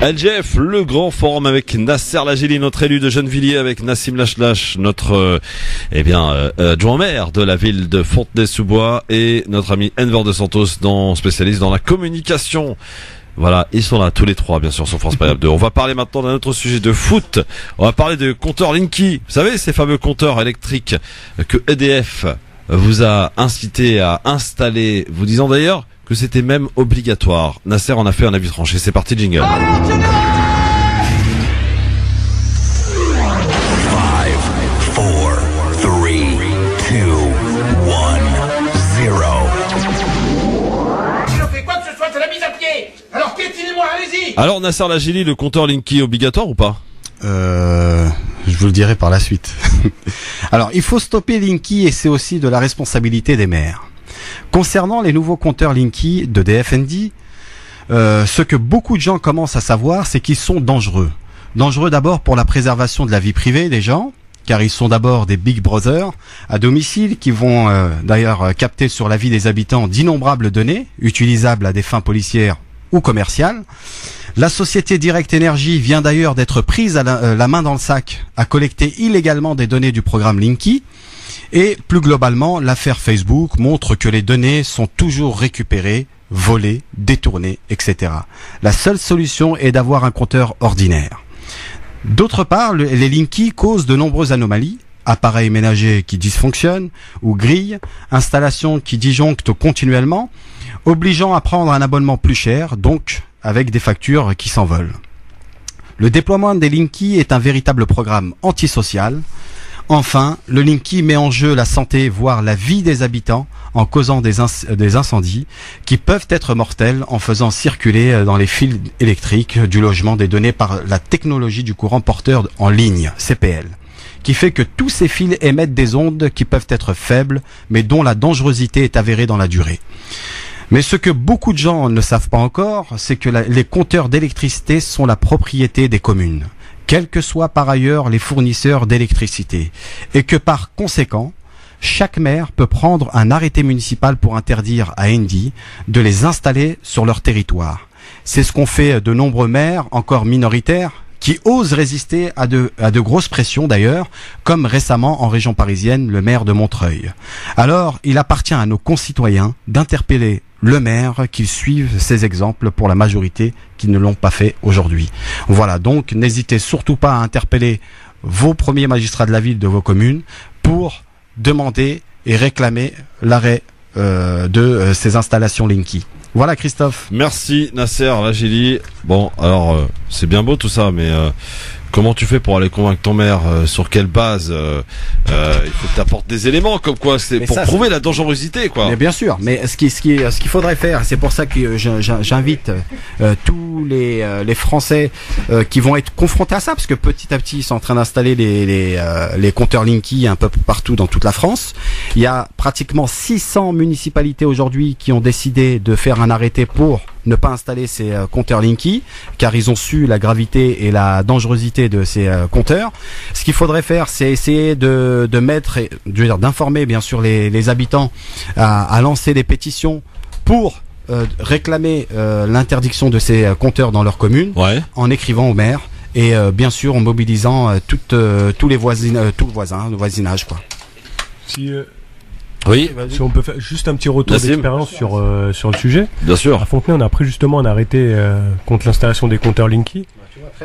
LGF, le grand forum avec Nasser Lagili, notre élu de Gennevilliers, avec Nassim Lachlache, notre adjoint maire de la ville de Fontenay-sous-Bois, et notre ami Enver de Santos, spécialiste dans la communication. Voilà, ils sont là tous les trois, bien sûr, sur France Maghreb 2. On va parler maintenant d'un autre sujet de foot. On va parler de compteurs Linky. Vous savez, ces fameux compteurs électriques que EDF vous a incité à installer, vous disant d'ailleurs que c'était même obligatoire. Nasser en a fait un avis tranché. C'est parti, jingle.
5, 4, 3, 2, 1, 0. Alors piétinez-moi, allez-y.
Alors Nasser Lajili, le compteur Linky obligatoire ou pas?
Je vous le dirai par la suite. Alors, il faut stopper Linky et c'est aussi de la responsabilité des maires. Concernant les nouveaux compteurs Linky de DFND, ce que beaucoup de gens commencent à savoir, c'est qu'ils sont dangereux. Dangereux d'abord pour la préservation de la vie privée des gens, car ils sont d'abord des Big Brother à domicile qui vont d'ailleurs capter sur la vie des habitants d'innombrables données utilisables à des fins policières ou commerciales. La société Direct Energy vient d'ailleurs d'être prise à la main dans le sac à collecter illégalement des données du programme Linky. Et plus globalement, l'affaire Facebook montre que les données sont toujours récupérées, volées, détournées, etc. La seule solution est d'avoir un compteur ordinaire. D'autre part, les Linky causent de nombreuses anomalies, appareils ménagers qui dysfonctionnent ou grilles, installations qui disjonctent continuellement, obligeant à prendre un abonnement plus cher, donc avec des factures qui s'envolent. Le déploiement des Linky est un véritable programme antisocial. Enfin, le Linky met en jeu la santé, voire la vie des habitants en causant des incendies qui peuvent être mortels en faisant circuler dans les fils électriques du logement des données par la technologie du courant porteur en ligne, CPL, qui fait que tous ces fils émettent des ondes qui peuvent être faibles, mais dont la dangerosité est avérée dans la durée. Mais ce que beaucoup de gens ne savent pas encore, c'est que les compteurs d'électricité sont la propriété des communes, quels que soient par ailleurs les fournisseurs d'électricité, et que par conséquent, chaque maire peut prendre un arrêté municipal pour interdire à Engie de les installer sur leur territoire. C'est ce qu'ont fait de nombreux maires, encore minoritaires, qui osent résister à de grosses pressions d'ailleurs, comme récemment en région parisienne, le maire de Montreuil. Alors, il appartient à nos concitoyens d'interpeller le maire qu'ils suivent ces exemples pour la majorité qui ne l'ont pas fait aujourd'hui. Voilà, donc n'hésitez surtout pas à interpeller vos premiers magistrats de la ville de vos communes pour demander et réclamer l'arrêt de ces installations Linky. Voilà Christophe.
Merci Nasser Lajili. Bon, alors c'est bien beau tout ça, mais comment tu fais pour aller convaincre ton maire? Sur quelle base? Il faut que tu apportes des éléments, comme quoi c'est pour prouver la dangerosité, quoi.
Mais bien sûr, mais ce qu'il faudrait faire, c'est pour ça que j'invite tous les Français qui vont être confrontés à ça, parce que petit à petit ils sont en train d'installer les compteurs Linky un peu partout dans toute la France. Il y a pratiquement 600 municipalités aujourd'hui qui ont décidé de faire un arrêté pour ne pas installer ces compteurs Linky, car ils ont su la gravité et la dangerosité de ces compteurs. Ce qu'il faudrait faire, c'est essayer de mettre, d'informer bien sûr les habitants à lancer des pétitions pour réclamer l'interdiction de ces compteurs dans leur commune, en écrivant au maire et bien sûr en mobilisant tout le voisinage, quoi.
Oui.
Si on peut faire juste un petit retour d'expérience sur le sujet.
Bien sûr.
À Fontenay, on a pris justement un arrêté contre l'installation des compteurs Linky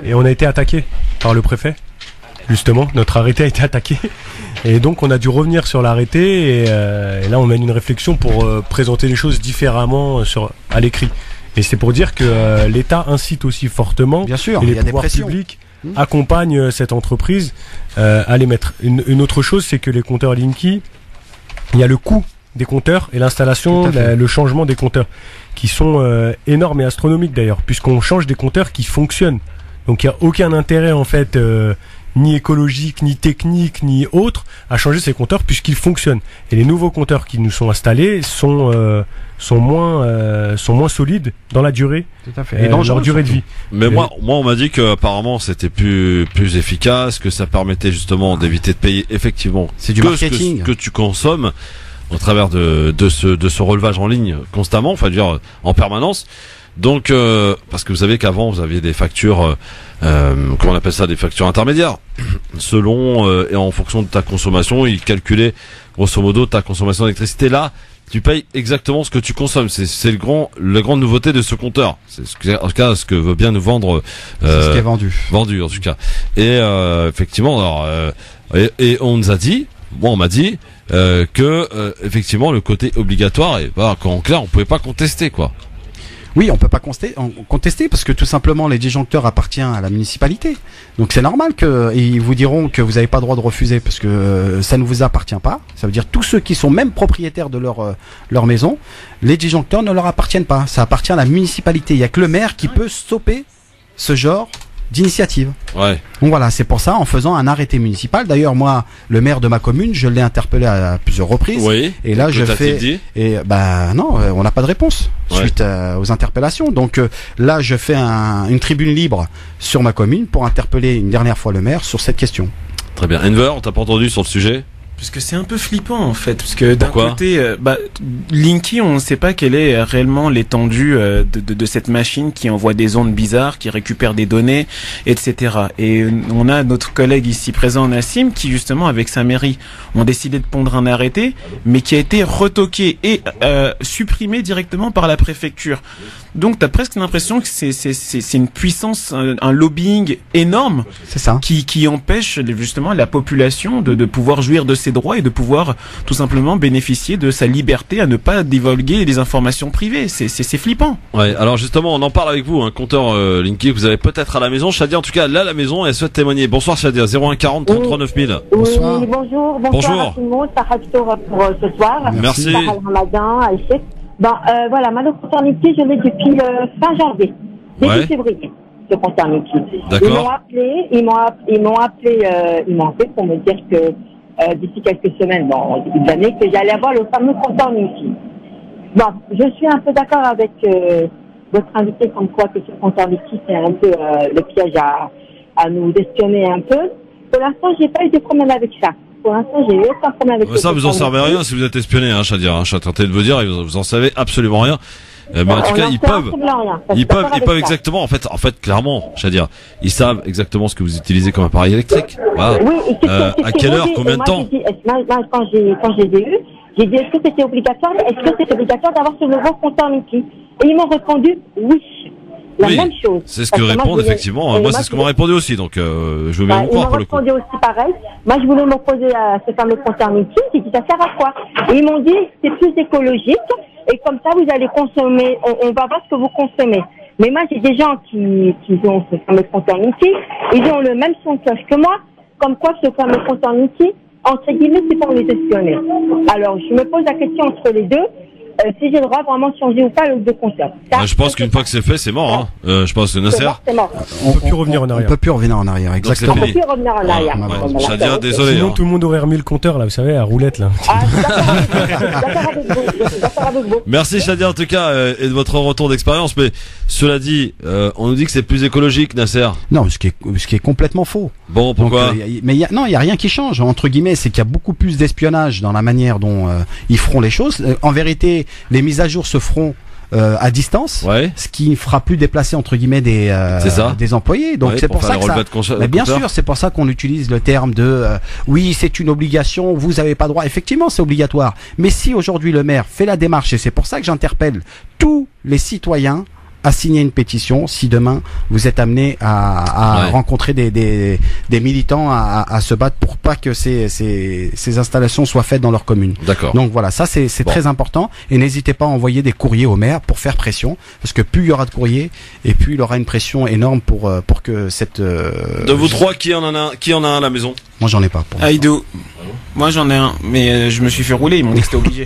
et on a été attaqué par le préfet. Justement, notre arrêté a été attaqué et donc on a dû revenir sur l'arrêté et là on mène une réflexion pour présenter les choses différemment à l'écrit. Et c'est pour dire que l'État incite aussi fortement,
bien sûr,
et les pouvoirs publics accompagnent cette entreprise à les mettre. Une autre chose, c'est que les compteurs Linky, il y a le coût des compteurs et l'installation, le changement des compteurs, qui sont énormes et astronomiques d'ailleurs, puisqu'on change des compteurs qui fonctionnent. Donc il n'y a aucun intérêt en fait, ni écologique, ni technique, ni autre, à changer ces compteurs puisqu'ils fonctionnent. Et les nouveaux compteurs qui nous sont installés sont moins solides dans la durée, et dans leur durée de vie.
Mais moi on m'a dit que apparemment c'était plus efficace, que ça permettait justement d'éviter de payer effectivement
marketing
que tu consommes au travers de ce relevage en ligne constamment, enfin dire en permanence. Donc parce que vous savez qu'avant vous aviez des factures comment on appelle ça, des factures intermédiaires selon et en fonction de ta consommation, ils calculaient grosso modo ta consommation d'électricité. Là tu payes exactement ce que tu consommes. C'est la grande nouveauté de ce compteur. C'est en tout cas ce que veut bien nous vendre.
C'est ce qui est vendu
en tout cas. Et effectivement, alors et on nous a dit, moi on m'a dit, que effectivement le côté obligatoire, et en clair, on pouvait pas contester quoi.
Oui, on peut pas contester parce que tout simplement les disjoncteurs appartiennent à la municipalité. Donc c'est normal ils vous diront que vous n'avez pas le droit de refuser parce que ça ne vous appartient pas. Ça veut dire tous ceux qui sont même propriétaires de leur maison, les disjoncteurs ne leur appartiennent pas. Ça appartient à la municipalité. Il y a que le maire qui peut stopper ce genre d'initiative.
Ouais.
Donc voilà, c'est pour ça, en faisant un arrêté municipal. D'ailleurs, moi, le maire de ma commune, je l'ai interpellé à plusieurs reprises.
Oui.
Et là, non, on n'a pas de réponse suite aux interpellations. Donc là, je fais une tribune libre sur ma commune pour interpeller une dernière fois le maire sur cette question.
Très bien. Enver, on t'a pas entendu sur le sujet?
Parce que c'est un peu flippant en fait, parce que d'un côté, Linky, on ne sait pas quelle est réellement l'étendue de cette machine qui envoie des ondes bizarres, qui récupère des données, etc. Et on a notre collègue ici présent, Nassim, qui justement avec sa mairie ont décidé de pondre un arrêté, mais qui a été retoqué et supprimé directement par la préfecture. Donc t'as presque l'impression que c'est une puissance, un lobbying énorme,
c'est ça,
qui empêche justement la population de pouvoir jouir de ses droits et de pouvoir tout simplement bénéficier de sa liberté à ne pas divulguer des informations privées. C'est flippant.
Ouais, alors justement, on en parle avec vous, un compteur Linky que vous avez peut-être à la maison. Shadia, en tout cas, là, à la maison, elle souhaite témoigner. Bonsoir Shadia, 01 40 33 9000.
Bonsoir. Oui, bonjour à tout le monde, Sarah pour ce soir.
Merci.
Ramadan, Aïchek. Voilà, ma paternité, je l'ai depuis fin janvier, début février, ce paternité.
D'accord.
Ils m'ont appelé pour me dire que d'ici quelques semaines, début de l'année, que j'allais avoir le fameux compteur Linky. Bon, je suis un peu d'accord avec votre invité comme quoi que ce compteur Linky, c'est un peu le piège à nous espionner un peu. Pour l'instant, j'ai pas eu de problème avec ça. Pour l'instant, j'ai eu aucun problème avec ça.
Ça, vous en savez rien si vous êtes espionné, hein, Shadia. Je suis tenté de vous dire, vous en savez absolument rien. Mais en tout cas, ils peuvent exactement, en fait, clairement, Shadia, ils savent exactement ce que vous utilisez comme appareil électrique. Voilà.
Oui,
à quelle heure, combien de temps?
Quand je les ai eus, j'ai dit, est-ce que c'était obligatoire d'avoir ce nouveau compteur Linky? Et ils m'ont répondu, oui. La même chose.
C'est ce que répondent, effectivement. Moi, c'est ce qu'on m'a répondu aussi, donc, je veux bien vous croire pour le coup.
Ils m'ont répondu aussi pareil. Moi, je voulais m'opposer à ce fameux compteur Linky. J'ai dit, ça sert à quoi? Et ils m'ont dit, c'est plus écologique. Et comme ça, vous allez consommer, on va voir ce que vous consommez. Mais moi, j'ai des gens qui ont ce fameux compteur Linky. Ils ont le même son de cloche que moi. Comme quoi, ce fameux compteur Linky, entre guillemets, c'est pour les espionner. Alors, je me pose la question entre les deux. Si j'ai le droit vraiment de changer ou pas de compteur.
Je pense qu'une fois que c'est fait, c'est mort, hein. Je pense que Nasser.
On peut plus revenir en arrière. On peut plus revenir en arrière, exactement.
On peut plus revenir en arrière.
Shadia, désolé.
Sinon, tout le monde aurait remis le compteur, là, vous savez, à roulette, là.
D'accord avec vous.
Merci Shadia, en tout cas, et de votre retour d'expérience. Mais cela dit, on nous dit que c'est plus écologique, Nasser.
Non, ce qui est complètement faux.
Bon, pourquoi?
Mais il y a rien qui change, entre guillemets, c'est qu'il y a beaucoup plus d'espionnage dans la manière dont ils feront les choses. En vérité, les mises à jour se feront à distance, ce qui fera plus déplacer entre guillemets des employés. Donc c'est pour ça que bien sûr, c'est pour ça qu'on utilise le terme de oui, c'est une obligation, vous avez pas droit. Effectivement, c'est obligatoire. Mais si aujourd'hui le maire fait la démarche, et c'est pour ça que j'interpelle tous les citoyens à signer une pétition si demain vous êtes amené à rencontrer des militants à se battre pour pas que ces installations soient faites dans leur commune.
D'accord.
Donc voilà, ça c'est très important, et n'hésitez pas à envoyer des courriers au maire pour faire pression, parce que plus il y aura de courriers et plus il aura une pression énorme pour que cette
de vous trois, qui en a un à la maison?
Moi j'en ai pas.
Aïdou. Moi j'en ai un, mais je me suis fait rouler, ils m'ont dit que c'était obligé.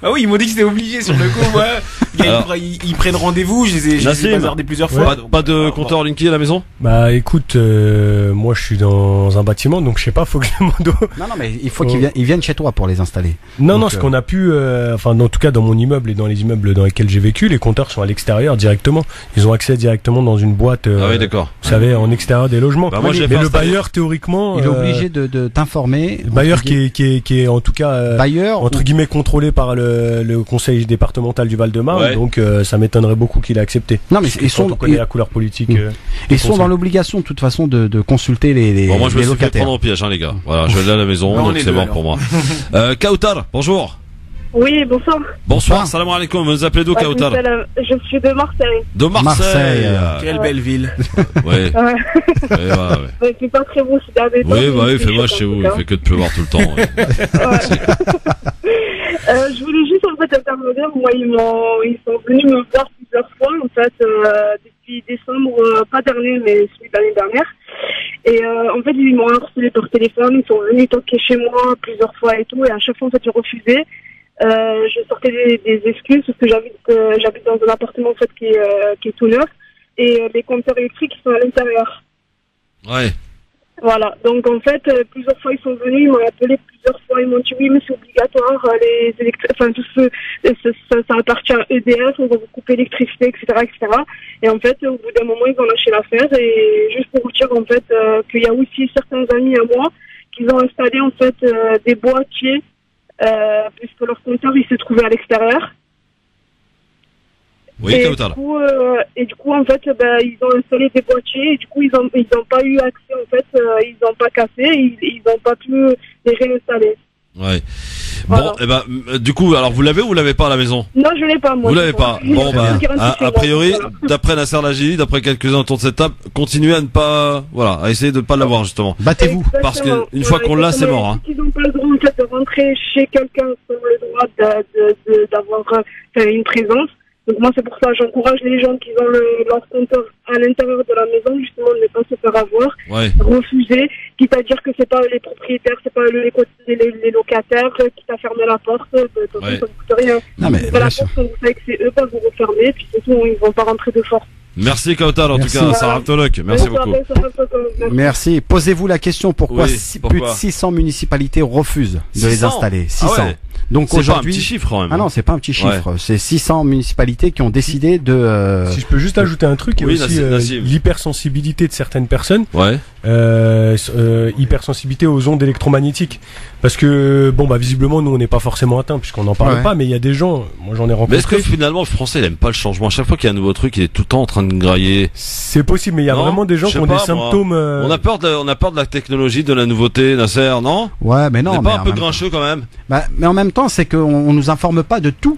Ah oui, ils m'ont dit que c'était obligé sur le coup. Ils prennent rendez-vous, je les ai bazardés plusieurs fois.
Pas de compteur Linky à la maison?
Bah écoute, moi je suis dans un bâtiment, donc je sais pas, faut que je demande.
Non, mais il faut qu'ils viennent chez toi pour les installer.
Non, ce qu'on a pu, enfin en tout cas dans mon immeuble et dans les immeubles dans lesquels j'ai vécu, les compteurs sont à l'extérieur directement. Ils ont accès directement dans une boîte.
Ah oui, d'accord.
Vous savez, en extérieur des logements.
Bah, moi,
mais le bailleur théoriquement,
il est obligé de t'informer.
Le bailleur qui est en tout cas
bailleur
entre guillemets contrôlé par le conseil départemental du Val-de-Marne, donc ça m'étonnerait beaucoup qu'il ait accepté.
Non, mais
on connaît la couleur politique.
Ils sont dans l'obligation de toute façon de consulter les
moi je me suis fait
locataires.
prendre au piège, hein, les gars. Voilà, je vais aller à la maison, donc c'est bon pour moi. Kautar, bonjour.
Oui, bonsoir.
Bonsoir, salam alaikum. Vous nous appelez d'où, Kautar?
Je suis de Marseille.
De Marseille.
Quelle belle ville.
Ouais.
Ouais. C'est pas très beau ces derniers temps.
Oui, bah oui, il fait moche chez vous. Il fait que de pleuvoir tout le temps. Ouais.
Je voulais juste en fait intervenir. Moi, ils sont venus me voir plusieurs fois en fait depuis décembre, pas dernier, mais celui de l'année dernière. Et en fait, ils m'ont harcelé par téléphone. Ils sont venus toquer chez moi plusieurs fois et tout. Et à chaque fois, en fait, j'ai refusé. Je sortais des excuses parce que j'habite dans un appartement en fait qui est tout neuf et les compteurs électriques sont à l'intérieur.
Ouais.
Voilà. Donc en fait, plusieurs fois ils sont venus, ils m'ont appelé plusieurs fois, ils m'ont dit oui mais c'est obligatoire, les ça appartient à EDF, on va vous couper l'électricité, etc., etc. Et en fait, au bout d'un moment, ils ont lâché l'affaire. Et juste pour vous dire en fait qu'il y a aussi certains amis à moi qui ont installé en fait des boîtiers. Puisque leur compteur il se trouvait à l'extérieur.
Oui,
et du coup en fait ils ont installé des boîtiers et du coup ils ont pas eu accès en fait, ils ont pas cassé, ils ont pas pu les réinstaller.
Ouais.
Voilà.
Bon, et ben du coup, alors vous l'avez ou vous l'avez pas à la maison?
Non, je l'ai pas moi.
Vous l'avez pas. Bon bah a priori, d'après Nasser Lajili, d'après quelques-uns autour de cette table, continuez à ne pas, voilà, à essayer de ne pas l'avoir justement.
Battez-vous.
Parce que une fois qu'on l'a, c'est mort. Hein.
Ils n'ont pas le droit en fait de rentrer chez quelqu'un sans le droit d'avoir une présence. Donc moi c'est pour ça j'encourage les gens qui ont leur compteur à l'intérieur de la maison justement de ne pas se faire avoir, refuser, quitte à dire que c'est pas les propriétaires, c'est pas les locataires, quitte à fermer la porte, ça ne coûte rien.
Non mais
la porte, vous savez que c'est eux, pas vous refermer, puis c'est tout, ils vont pas rentrer de force.
Merci Kautar en tout cas, Sarah Tolok, merci beaucoup.
Merci. Posez-vous la question pourquoi plus de 600 municipalités refusent de les installer. 600.
Ah ouais.
Donc aujourd'hui,
c'est pas un petit chiffre quand même.
Ah non, c'est pas un petit chiffre. C'est 600 municipalités qui ont décidé de.
Si je peux juste ajouter un truc, il y a aussi l'hypersensibilité de certaines personnes.
Ouais.
Hypersensibilité aux ondes électromagnétiques. Parce que bon bah visiblement nous on n'est pas forcément atteints puisqu'on n'en parle pas, mais il y a des gens, moi j'en ai rencontré.
Mais est-ce que finalement le français il aime pas le changement? À chaque fois qu'il y a un nouveau truc, il est tout le temps en train de grailler.
C'est possible, mais il y a vraiment des gens qui ont des symptômes.
On a peur de la technologie, de la nouveauté, Nasser, non?
Ouais, mais non.
C'est pas un peu grincheux quand même?
Bah, mais en même temps, c'est qu'on nous informe pas de tout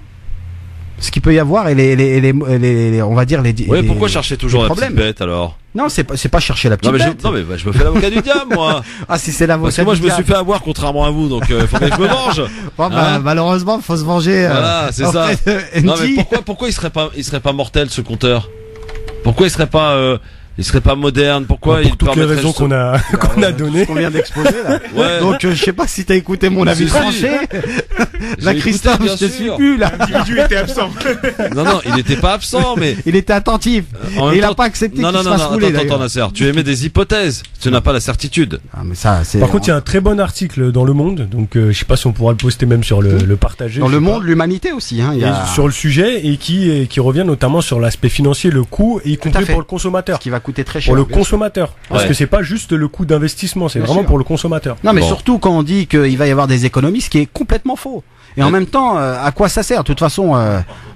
ce qu'il peut y avoir et les on va dire les.
Ouais, pourquoi chercher toujours la petite bête alors?
Non, c'est pas chercher la petite bête.
Non mais je me fais l'avocat du diable moi.
Ah si c'est l'avocat.
Parce que moi je me suis fait avoir contrairement à vous, donc faut que je me venge.
Bon, bah, malheureusement, faut se venger.
Voilà, c'est ça. Non mais pourquoi il serait pas mortel ce compteur? Pourquoi il serait pas moderne? Pourquoi
pour toutes les raisons qu'on a données,
qu'on vient d'exposer là. Ouais. Donc je sais pas si t'as écouté mon avis tranché. La Christophe, je te suis plus là.
L'individu était absent.
Non, il était pas absent, mais
il était attentif. Et il a pas accepté qu'il se fasse rouler.
Attends, Nasser, tu émets des hypothèses. Tu n'as pas la certitude.
Ah, mais ça,
par contre, il y a un très bon article dans Le Monde, donc je sais pas si on pourra le poster même sur le partager.
Dans Le Monde, l'humanité aussi. Hein,
sur le sujet et qui revient notamment sur l'aspect financier, le coût, y compris pour le consommateur.
Qui va coûter très cher.
Pour le consommateur. Parce que c'est pas juste le coût d'investissement, c'est vraiment pour le consommateur.
Non, mais surtout quand on dit qu'il va y avoir des économies, ce qui est complètement faux. Et en même temps, à quoi ça sert? De toute façon,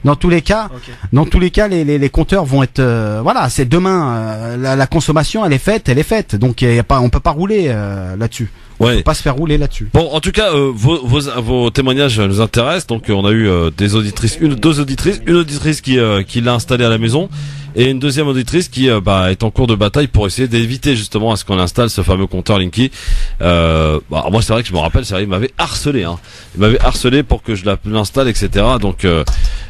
dans tous les cas, les compteurs vont être, voilà, c'est demain. La consommation, elle est faite. Donc on peut pas rouler là-dessus. On peut pas se faire rouler là-dessus.
Bon, en tout cas, vos témoignages nous intéressent. Donc, on a eu deux auditrices, une auditrice qui l'a installé à la maison, et une deuxième auditrice qui est en cours de bataille pour essayer d'éviter justement à ce qu'on installe ce fameux compteur Linky. Moi, c'est vrai que je me rappelle, il m'avait harcelé. Il m'avait harcelé pour que je l'installe, etc. Donc,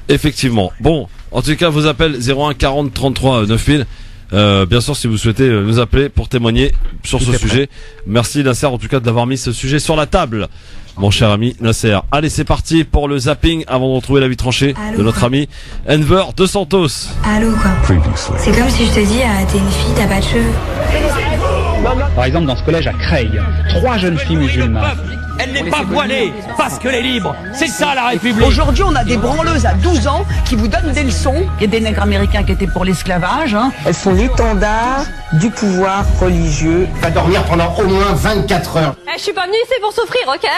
effectivement. Bon, en tout cas, vos appels 01 40 33 9000. Bien sûr, si vous souhaitez nous appeler pour témoigner sur ce sujet. Merci Nasser en tout cas d'avoir mis ce sujet sur la table, mon cher ami Nasser. Allez, c'est parti pour le zapping avant de retrouver la vie tranchée de notre ami Enver de Santos.
Allô quoi. C'est comme si je te dis t'es une fille, t'as pas de cheveux.
Par exemple, dans ce collège à Creil, 3 jeunes filles musulmanes.
Elle n'est pas voilée parce qu'elle est libre. C'est ça la République.
Aujourd'hui, on a des branleuses à 12 ans qui vous donnent des leçons.
Il y a des nègres américains qui étaient pour l'esclavage.
Elles sont l'étendard du pouvoir religieux.
Va dormir pendant au moins 24 heures.
Je suis pas venue ici pour souffrir, ok?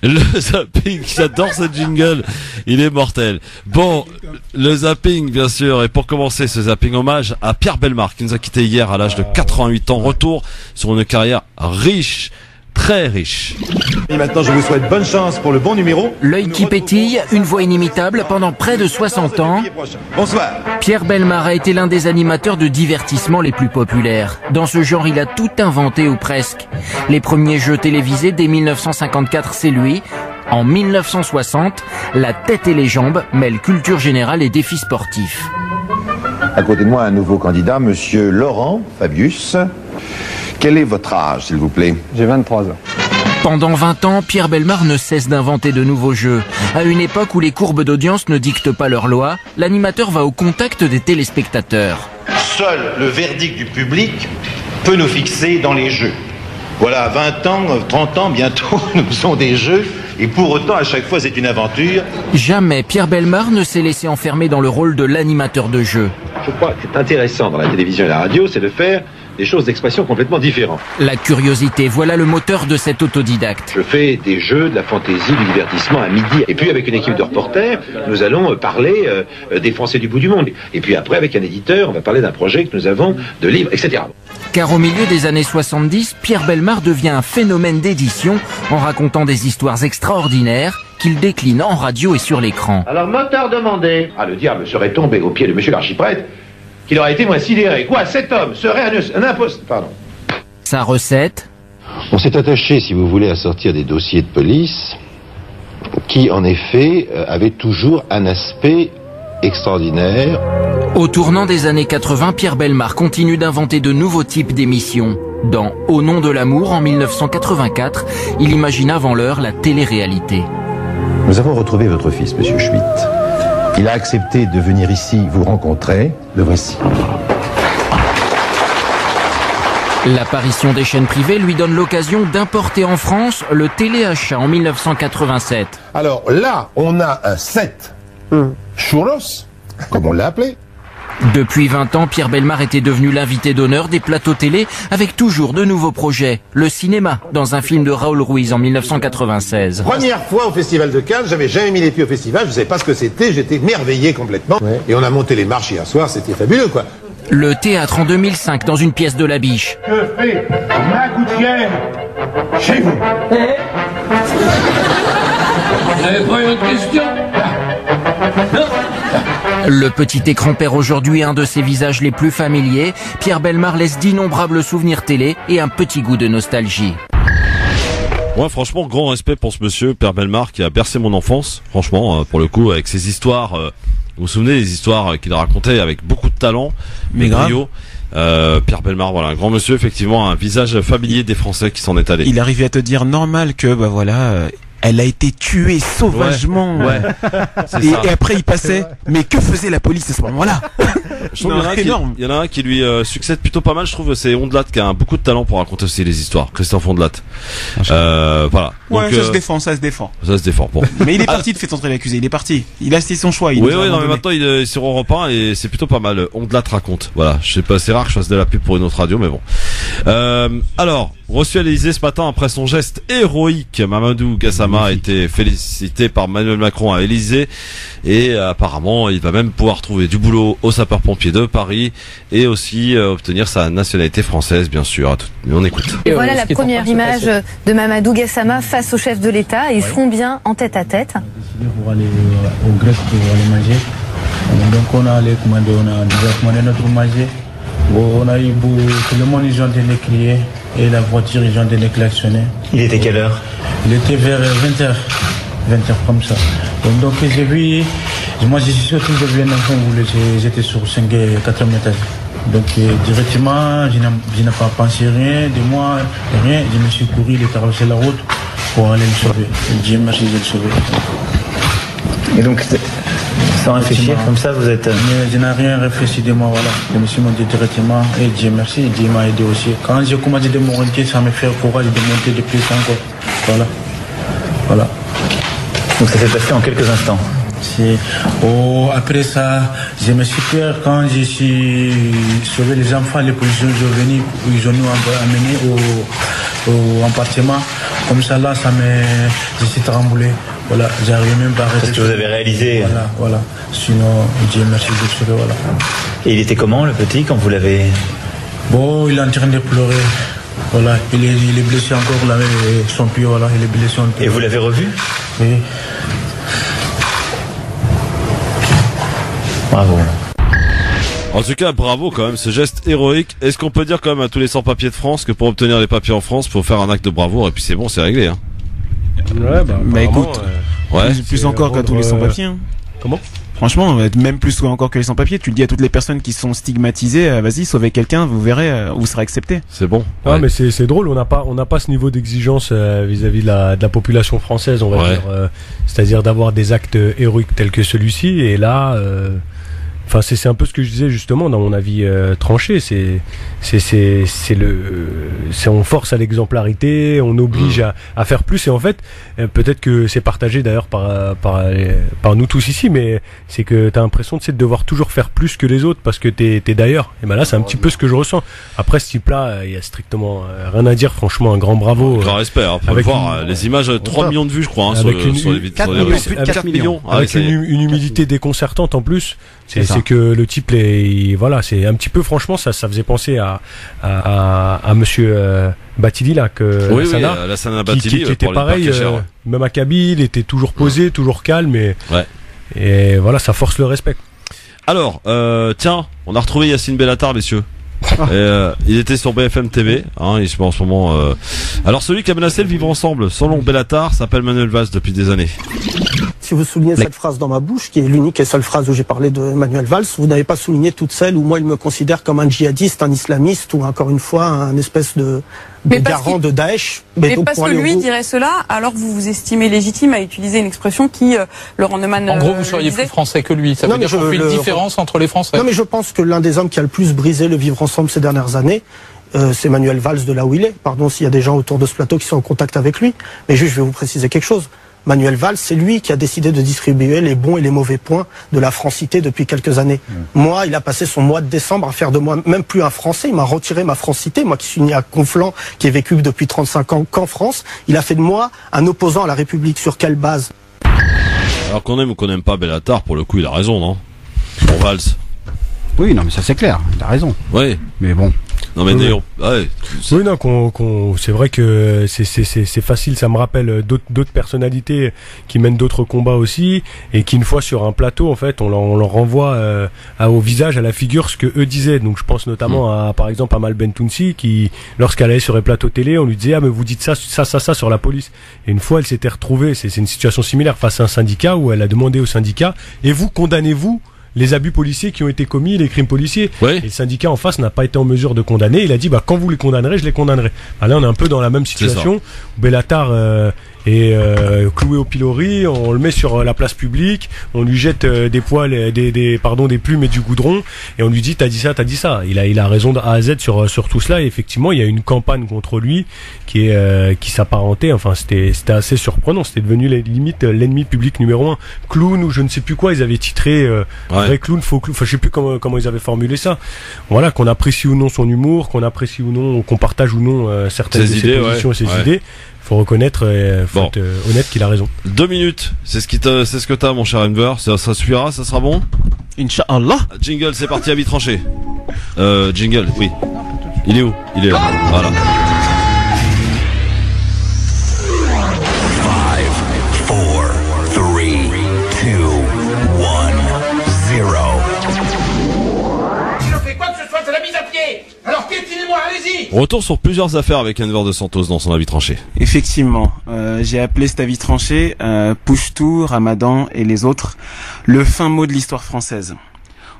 Le zapping, j'adore ce jingle. Il est mortel. Bon, le zapping, bien sûr. Et pour commencer ce zapping, hommage à Pierre Bellemare qui nous a quitté hier à l'âge de 88 ans. Retour sur une carrière riche. très riche.
Et maintenant, je vous souhaite bonne chance pour le bon numéro.
L'œil qui pétille, une voix inimitable pendant près de 60 ans.
Bonsoir.
Pierre Bellemare a été l'un des animateurs de divertissement les plus populaires. Dans ce genre, il a tout inventé ou presque. Les premiers jeux télévisés dès 1954, c'est lui. En 1960, La tête et les jambes mêle culture générale et défis sportifs.
À côté de moi, un nouveau candidat, monsieur Laurent Fabius. Quel est votre âge, s'il vous plaît?
J'ai 23 ans.
Pendant 20 ans, Pierre Bellemare ne cesse d'inventer de nouveaux jeux. À une époque où les courbes d'audience ne dictent pas leurs lois, l'animateur va au contact des téléspectateurs.
Seul le verdict du public peut nous fixer dans les jeux. Voilà, 20 ans, 30 ans, bientôt, nous faisons des jeux. Et pour autant, à chaque fois, c'est une aventure.
Jamais Pierre Bellemare ne s'est laissé enfermer dans le rôle de l'animateur de jeu.
Je crois que c'est intéressant dans la télévision et la radio, c'est de faire des choses d'expression complètement différentes.
La curiosité, voilà le moteur de cet autodidacte.
Je fais des jeux, de la fantaisie, du divertissement à midi. Et puis avec une équipe de reporters, nous allons parler des Français du bout du monde. Et puis après, avec un éditeur, on va parler d'un projet que nous avons, de livres, etc.
Car au milieu des années 70, Pierre Bellemare devient un phénomène d'édition en racontant des histoires extraordinaires qu'il décline en radio et sur l'écran.
Alors, moteur demandé. Ah, le diable serait tombé aux pieds de monsieur l'archiprêtre, qu'il aurait été moins sidéré. Quoi, cet homme serait un imposteur. Pardon.
Sa recette?
On s'est attaché, si vous voulez, à sortir des dossiers de police qui, en effet, avaient toujours un aspect extraordinaire.
Au tournant des années 80, Pierre Bellemare continue d'inventer de nouveaux types d'émissions. Dans Au nom de l'amour, en 1984, il imagine avant l'heure la télé-réalité.
Nous avons retrouvé votre fils, monsieur Schmitt. Il a accepté de venir ici vous rencontrer. Le voici.
L'apparition des chaînes privées lui donne l'occasion d'importer en France le téléachat en 1987.
Alors là, on a un set churros, comme on l'a appelé.
Depuis 20 ans, Pierre Bellemare était devenu l'invité d'honneur des plateaux télé avec toujours de nouveaux projets. Le cinéma, dans un film de Raoul Ruiz en 1996.
Première fois au Festival de Cannes, j'avais jamais mis les pieds au festival, je savais pas ce que c'était, j'étais émerveillé complètement. Ouais. Et on a monté les marches hier soir, c'était fabuleux quoi.
Le théâtre en 2005 dans une pièce de La Biche.
Que fait ma gouttière chez vous?
Vous n'avez pas une autre question? Non.
Le petit écran perd aujourd'hui un de ses visages les plus familiers. Pierre Bellemare laisse d'innombrables souvenirs télé et un petit goût de nostalgie.
Ouais, franchement, grand respect pour ce monsieur, Pierre Bellemare, qui a bercé mon enfance. Franchement, pour le coup, avec ses histoires, vous vous souvenez des histoires qu'il a racontées avec beaucoup de talent, mais brio. Pierre Bellemare, voilà, un grand monsieur, effectivement, un visage familier des Français qui s'en est allé.
Il arrivait à te dire normal que, bah voilà, elle a été tuée sauvagement.
Ouais.
Et après il passait. Mais que faisait la police à ce moment-là?
Je trouve il y en a un qui lui succède plutôt pas mal. Je trouve c'est Ondelat qui a beaucoup de talent pour raconter aussi les histoires. Christophe Ondelat. Voilà.
Ouais, donc, ça se défend.
Bon.
Mais il est parti de fait entrer l'accusé. Il est parti. Il a cité son choix.
Oui, non, mais maintenant il est sur Europe 1 et c'est plutôt pas mal. Ondelat raconte. Voilà. Je sais pas, c'est rare que je fasse de la pub pour une autre radio, mais bon. Alors, reçu à l'Élysée ce matin après son geste héroïque, Mamadou Gassama a été félicité par Emmanuel Macron à l'Élysée et apparemment il va même pouvoir trouver du boulot aux sapeurs-pompiers de Paris et aussi obtenir sa nationalité française, bien sûr. On écoute.
Et voilà la première image de Mamadou Gassama face au chef de l'État. Ils seront bien en tête à tête.
Pour aller au Grec pour aller manger. Donc on a allé commander, on a déjà commandé notre manger. Bon, on a eu tout le monde, ils ont donné crier et la voiture, ils ont donné klaxonner. Il était quelle heure? Il était vers 20h. 20h comme ça. Donc j'ai vu, moi j'ai surtout vu un enfant où j'étais sur 5 et 4e étage. Donc directement, je n'ai pas pensé rien de moi, rien. Je me suis couru, il est traversé la route pour aller le sauver. Dieu merci de le sauver.
Et donc, sans réfléchir, comme ça, vous êtes...
Mais je n'ai rien réfléchi de moi, voilà. Je me suis monté directement et Dieu merci, Dieu m'a aidé aussi. Quand j'ai commencé de monter, ça me fait courage de monter de plus encore. Voilà.
Donc ça s'est passé en quelques instants.
Après ça, je me suis peur quand je suis sauvé les enfants, les policiers sont venus, ils ont nous amenés au appartement. Comme ça là, je suis tremblé. Voilà, j'arrive même pas à rester.
Parce que vous avez réalisé.
Voilà. Sinon, Dieu merci de sauver, voilà.
Et il était comment le petit quand vous l'avez?
Bon, il est en train de pleurer. Voilà, il est blessé encore là, son pied, voilà, il est blessé.
Et vous l'avez revu?
Oui.
Bravo.
En tout cas, bravo quand même, ce geste héroïque. Est-ce qu'on peut dire quand même à tous les sans-papiers de France que pour obtenir les papiers en France, faut faire un acte de bravoure et puis c'est bon, c'est réglé, hein?
Ouais,
bah écoute, plus encore qu'à tous les sans-papiers. Hein.
Comment?
Franchement, même plus encore que les sans-papiers, tu le dis à toutes les personnes qui sont stigmatisées, vas-y, sauvez quelqu'un, vous verrez, vous serez accepté.
C'est bon.
Ouais, mais c'est drôle, on n'a pas ce niveau d'exigence vis-à-vis de la population française, on va dire, c'est-à-dire d'avoir des actes héroïques tels que celui-ci, et là, enfin, c'est un peu ce que je disais justement dans mon avis tranché. On force à l'exemplarité, on oblige à faire plus. Et en fait, peut-être que c'est partagé d'ailleurs par nous tous ici, mais c'est que t'as l'impression de devoir toujours faire plus que les autres parce que t'es d'ailleurs. Et ben là, c'est un petit peu ce que je ressens. Après, ce type-là, il y a strictement rien à dire. Franchement, un grand bravo.
Grand respect. Hein, pour voir les images, 3 millions de vues, je crois, hein,
avec
sur les
4 millions. Avec une humilité déconcertante en plus. C'est que le type, voilà, c'est un petit peu, franchement, ça faisait penser à monsieur Bathily là,
Lassana Bathily,
qui était pareil, même à Kabylie, il était toujours posé, toujours calme, et voilà, ça force le respect.
Alors, tiens, on a retrouvé Yacine Bellatar, messieurs. Il était sur BFM TV, hein, il se met en ce moment. Alors celui qui a menacé le vivre ensemble, selon Bellatar, s'appelle Manuel Valls depuis des années.
Si vous soulignez cette phrase dans ma bouche, qui est l'unique et seule phrase où j'ai parlé de Manuel Valls, vous n'avez pas souligné toute celle où moi il me considère comme un djihadiste, un islamiste ou encore une fois un espèce de garant de Daesh.
Mais donc, parce que lui dirait cela, alors vous vous estimez légitime à utiliser une expression qui, Laurent Neumann,
en gros, vous seriez plus français que lui. Ça veut dire qu'on fait une différence entre les Français.
Non, mais je pense que l'un des hommes qui a le plus brisé le vivre ensemble ces dernières années, c'est Manuel Valls de là où il est. Pardon s'il y a des gens autour de ce plateau qui sont en contact avec lui. Mais juste, je vais vous préciser quelque chose. Manuel Valls, c'est lui qui a décidé de distribuer les bons et les mauvais points de la francité depuis quelques années. Moi, il a passé son mois de décembre à faire de moi même plus un Français. Il m'a retiré ma francité. Moi qui suis né à Conflans, qui ai vécu depuis 35 ans qu'en France, il a fait de moi un opposant à la République. Sur quelle base?
Alors qu'on aime ou qu'on n'aime pas Bellatar, pour le coup, il a raison, non? Pour Valls.
Oui, non, mais ça c'est clair, il a raison.
Oui.
Mais bon.
Non, mais d'ailleurs,
oui, non, c'est vrai que c'est facile, ça me rappelle d'autres personnalités qui mènent d'autres combats aussi, et qui, une fois sur un plateau, en fait, on leur renvoie au visage, à la figure, ce que eux disaient. Donc, je pense notamment par exemple, à Mal Bentounsi, qui, lorsqu'elle allait sur les plateaux télé, on lui disait, ah, mais vous dites ça sur la police. Et une fois, elle s'était retrouvée, c'est une situation similaire face à un syndicat, où elle a demandé au syndicat, et vous condamnez-vous les abus policiers qui ont été commis, les crimes policiers. Et le syndicat en face n'a pas été en mesure de condamner. Il a dit, quand vous les condamnerez, je les condamnerai. Là, on est un peu dans la même situation. Bellatar est cloué au pilori, on le met sur la place publique, on lui jette des poils, des plumes et du goudron, et on lui dit, t'as dit ça. Il a raison de A à Z sur tout cela. Et effectivement, il y a une campagne contre lui qui s'apparentait. Enfin, c'était assez surprenant. C'était devenu limite l'ennemi public numéro 1. Clown ou je ne sais plus quoi. Ils avaient titré vrai clown, faux clown. Enfin, je sais plus comment ils avaient formulé ça. Voilà, qu'on apprécie ou non son humour, qu'on apprécie ou non, qu'on partage ou non certaines de ses positions et ses idées. Faut reconnaître, faut être honnête qu'il a raison.
2 minutes, c'est ce que t'as, mon cher Enver. Ça suffira, ça sera bon.
Inch'Allah.
Jingle, c'est parti, avis tranché. Jingle, oui. Il est où? Il est là. Voilà.
5, 4, 3, 2, 1, 0.
Si l'on fait quoi que ce soit, c'est la mise à pied. Alors piétinez-moi, allez-y.
Retour sur plusieurs affaires avec Enver de Santos dans son avis tranché.
Effectivement, j'ai appelé cet avis tranché Pouchetou, Ramadan et les autres, le fin mot de l'histoire française.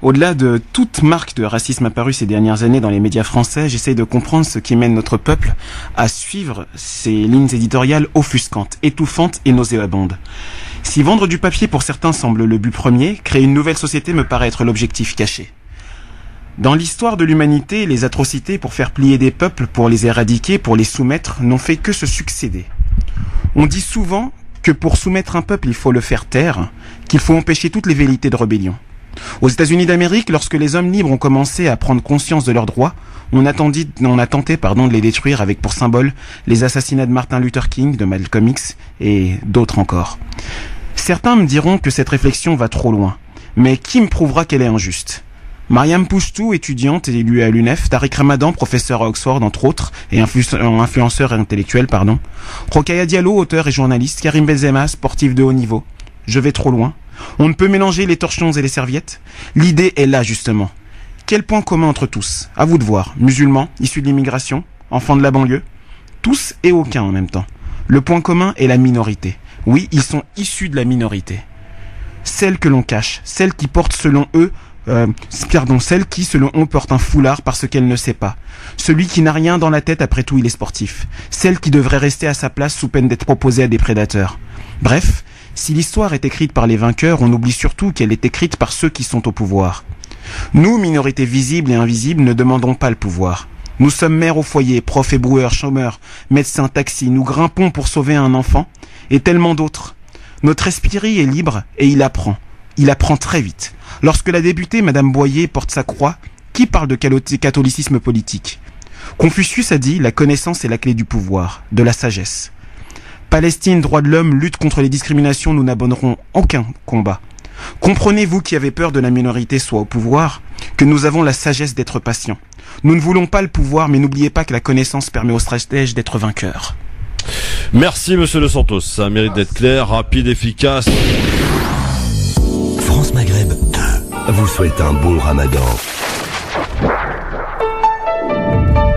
Au-delà de toute marque de racisme apparue ces dernières années dans les médias français, j'essaye de comprendre ce qui mène notre peuple à suivre ces lignes éditoriales offusquantes, étouffantes et nauséabondes. Si vendre du papier pour certains semble le but premier, créer une nouvelle société me paraît être l'objectif caché. Dans l'histoire de l'humanité, les atrocités pour faire plier des peuples, pour les éradiquer, pour les soumettre, n'ont fait que se succéder. On dit souvent que pour soumettre un peuple, il faut le faire taire, qu'il faut empêcher toutes les velléités de rébellion. Aux États-Unis d'Amérique, lorsque les hommes libres ont commencé à prendre conscience de leurs droits, on a tenté de les détruire avec pour symbole les assassinats de Martin Luther King, de Malcolm X et d'autres encore. Certains me diront que cette réflexion va trop loin, mais qui me prouvera qu'elle est injuste ? Mariam Pouchtou, étudiante et élue à l'UNEF, Tariq Ramadan, professeur à Oxford entre autres, et influenceur intellectuel, pardon. Rokhaya Diallo, auteur et journaliste. Karim Benzema, sportif de haut niveau. Je vais trop loin. On ne peut mélanger les torchons et les serviettes. L'idée est là justement. Quel point commun entre tous? À vous de voir. Musulmans, issus de l'immigration, enfants de la banlieue. Tous et aucun en même temps. Le point commun est la minorité. Oui, ils sont issus de la minorité. Celle que l'on cache, celle qui porte selon eux, celle qui selon eux porte un foulard parce qu'elle ne sait pas. Celui qui n'a rien dans la tête, après tout il est sportif. Celle qui devrait rester à sa place sous peine d'être proposée à des prédateurs. Bref, si l'histoire est écrite par les vainqueurs, on oublie surtout qu'elle est écrite par ceux qui sont au pouvoir. Nous, minorités visibles et invisibles, ne demandons pas le pouvoir. Nous sommes mères au foyer, profs et broueurs, chômeurs, médecins, taxis, nous grimpons pour sauver un enfant, et tellement d'autres. Notre esprit est libre et il apprend. Il apprend très vite. Lorsque la députée Madame Boyer porte sa croix, qui parle de catholicisme politique? Confucius a dit « La connaissance est la clé du pouvoir, de la sagesse ». Palestine, droits de l'homme, lutte contre les discriminations, nous n'abandonnerons aucun combat. Comprenez-vous qui avez peur de la minorité soit au pouvoir, que nous avons la sagesse d'être patients. Nous ne voulons pas le pouvoir, mais n'oubliez pas que la connaissance permet aux stratèges d'être vainqueurs.
Merci Monsieur Dos Santos, ça mérite d'être clair, rapide, efficace.
France Maghreb 2 vous souhaite un bon ramadan.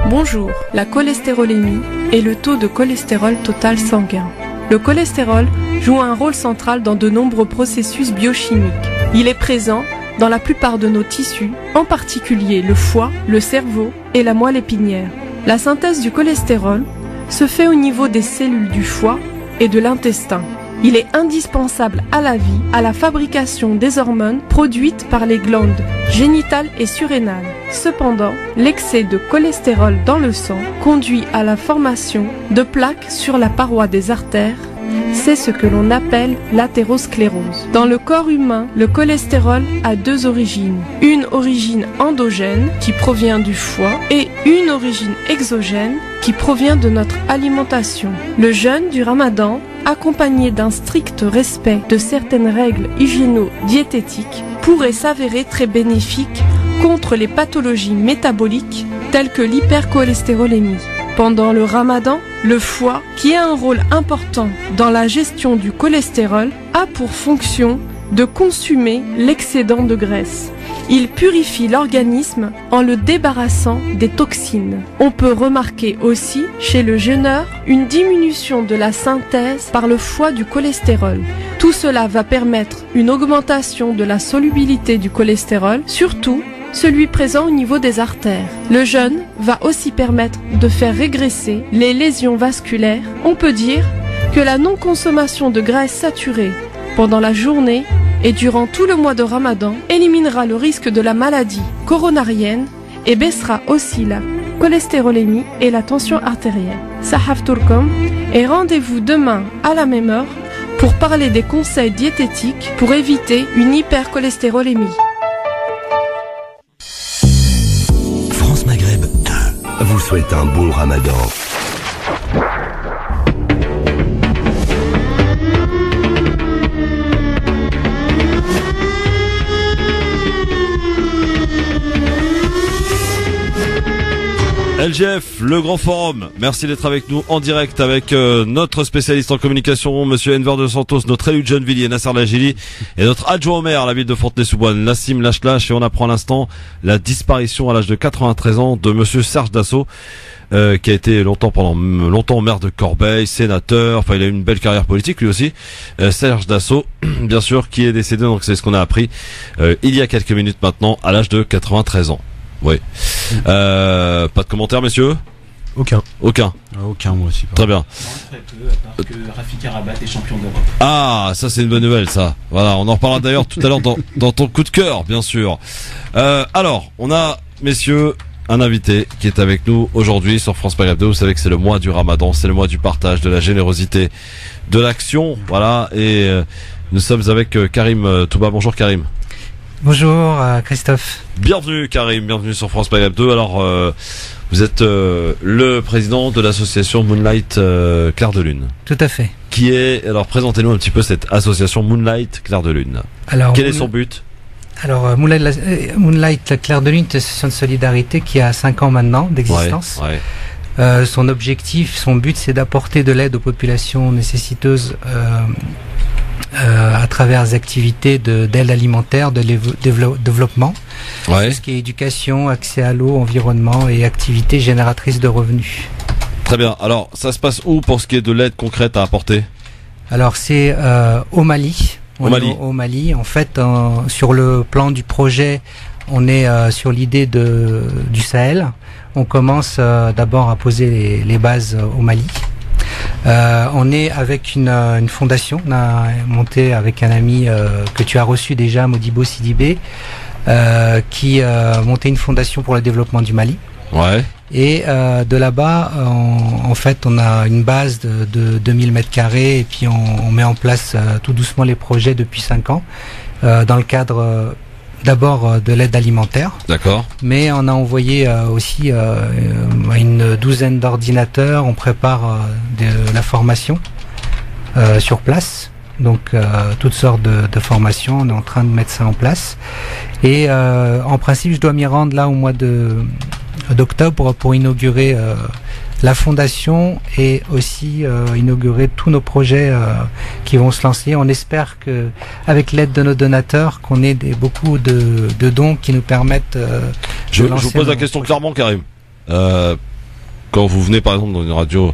Bonjour, la cholestérolémie est le taux de cholestérol total sanguin. Le cholestérol joue un rôle central dans de nombreux processus biochimiques. Il est présent dans la plupart de nos tissus, en particulier le foie, le cerveau et la moelle épinière. La synthèse du cholestérol se fait au niveau des cellules du foie et de l'intestin. Il est indispensable à la vie, à la fabrication des hormones produites par les glandes génitales et surrénales. Cependant, l'excès de cholestérol dans le sang conduit à la formation de plaques sur la paroi des artères. C'est ce que l'on appelle l'athérosclérose. Dans le corps humain, le cholestérol a deux origines. Une origine endogène qui provient du foie et une origine exogène qui provient de notre alimentation. Le jeûne du Ramadan, accompagné d'un strict respect de certaines règles hygiéno-diététiques, pourrait s'avérer très bénéfique contre les pathologies métaboliques telles que l'hypercholestérolémie. Pendant le Ramadan, le foie, qui a un rôle important dans la gestion du cholestérol, a pour fonction de consommer l'excédent de graisse. Il purifie l'organisme en le débarrassant des toxines. On peut remarquer aussi chez le jeûneur une diminution de la synthèse par le foie du cholestérol. Tout cela va permettre une augmentation de la solubilité du cholestérol, surtout celui présent au niveau des artères. Le jeûne va aussi permettre de faire régresser les lésions vasculaires. On peut dire que la non-consommation de graisse saturée pendant la journée et durant tout le mois de Ramadan éliminera le risque de la maladie coronarienne et baissera aussi la cholestérolémie et la tension artérielle. Sahaf Tourkom et rendez-vous demain à la même heure pour parler des conseils diététiques pour éviter une hypercholestérolémie.
France Maghreb 2 vous souhaite un bon ramadan.
LGF, le grand forum. Merci d'être avec nous en direct avec notre spécialiste en communication, monsieur Enver Dos Santos, notre élu de Gennevilliers, Nasser Lajili, et notre adjoint au maire à la ville de Fontenay-sous-Bois, Nassim Lachlache. Et on apprend à l'instant la disparition à l'âge de 93 ans de monsieur Serge Dassault, qui a été pendant longtemps maire de Corbeil, sénateur. Enfin, il a eu une belle carrière politique lui aussi. Serge Dassault, bien sûr, qui est décédé. Donc c'est ce qu'on a appris il y a quelques minutes maintenant, à l'âge de 93 ans. Oui. Pas de commentaires, messieurs?
Aucun.
Aucun,
moi aussi.
Très bien.
Parce que Rafika Rabat est champion d'Europe.
Ah, ça c'est une bonne nouvelle, ça. Voilà, on en reparlera d'ailleurs tout à l'heure dans ton coup de cœur, bien sûr. Alors, on a, messieurs, un invité qui est avec nous aujourd'hui sur France Maghreb 2. Vous savez que c'est le mois du Ramadan, c'est le mois du partage, de la générosité, de l'action. Voilà, et nous sommes avec Karim Touba. Bonjour Karim.
Bonjour Christophe.
Bienvenue Karim, bienvenue sur France Maghreb 2. Alors vous êtes le président de l'association Moonlight Clair de Lune.
Tout à fait.
Alors présentez-nous un petit peu cette association Moonlight Clair de Lune.
Alors,
quel est son but?
Alors, Moonlight, la Claire de Lune, est une association de solidarité qui a 5 ans maintenant d'existence. Son objectif, son but, c'est d'apporter de l'aide aux populations nécessiteuses à travers des activités d'aide alimentaire, de développement, tout ce qui est éducation, accès à l'eau, environnement et activités génératrices de revenus.
Très bien. Alors, ça se passe où pour ce qui est de l'aide concrète à apporter?
Alors, c'est au Mali. Au Mali. En fait, sur le plan du projet, on est sur l'idée du Sahel. On commence d'abord à poser les bases au Mali. On est avec une fondation. On a monté avec un ami que tu as reçu déjà, Modibo Sidibé, qui a monté une fondation pour le développement du Mali. Et de là-bas, en fait, on a une base de 2000 mètres carrés et puis on met en place tout doucement les projets depuis 5 ans dans le cadre d'abord de l'aide alimentaire.
D'accord.
Mais on a envoyé aussi une douzaine d'ordinateurs. On prépare de la formation sur place. Donc toutes sortes de formations. On est en train de mettre ça en place. Et en principe, je dois m'y rendre là au mois d'octobre pour inaugurer la fondation et aussi inaugurer tous nos projets qui vont se lancer. On espère que, avec l'aide de nos donateurs, qu'on ait beaucoup de dons qui nous permettent
je vous pose la question clairement, Karim. Quand vous venez par exemple dans une radio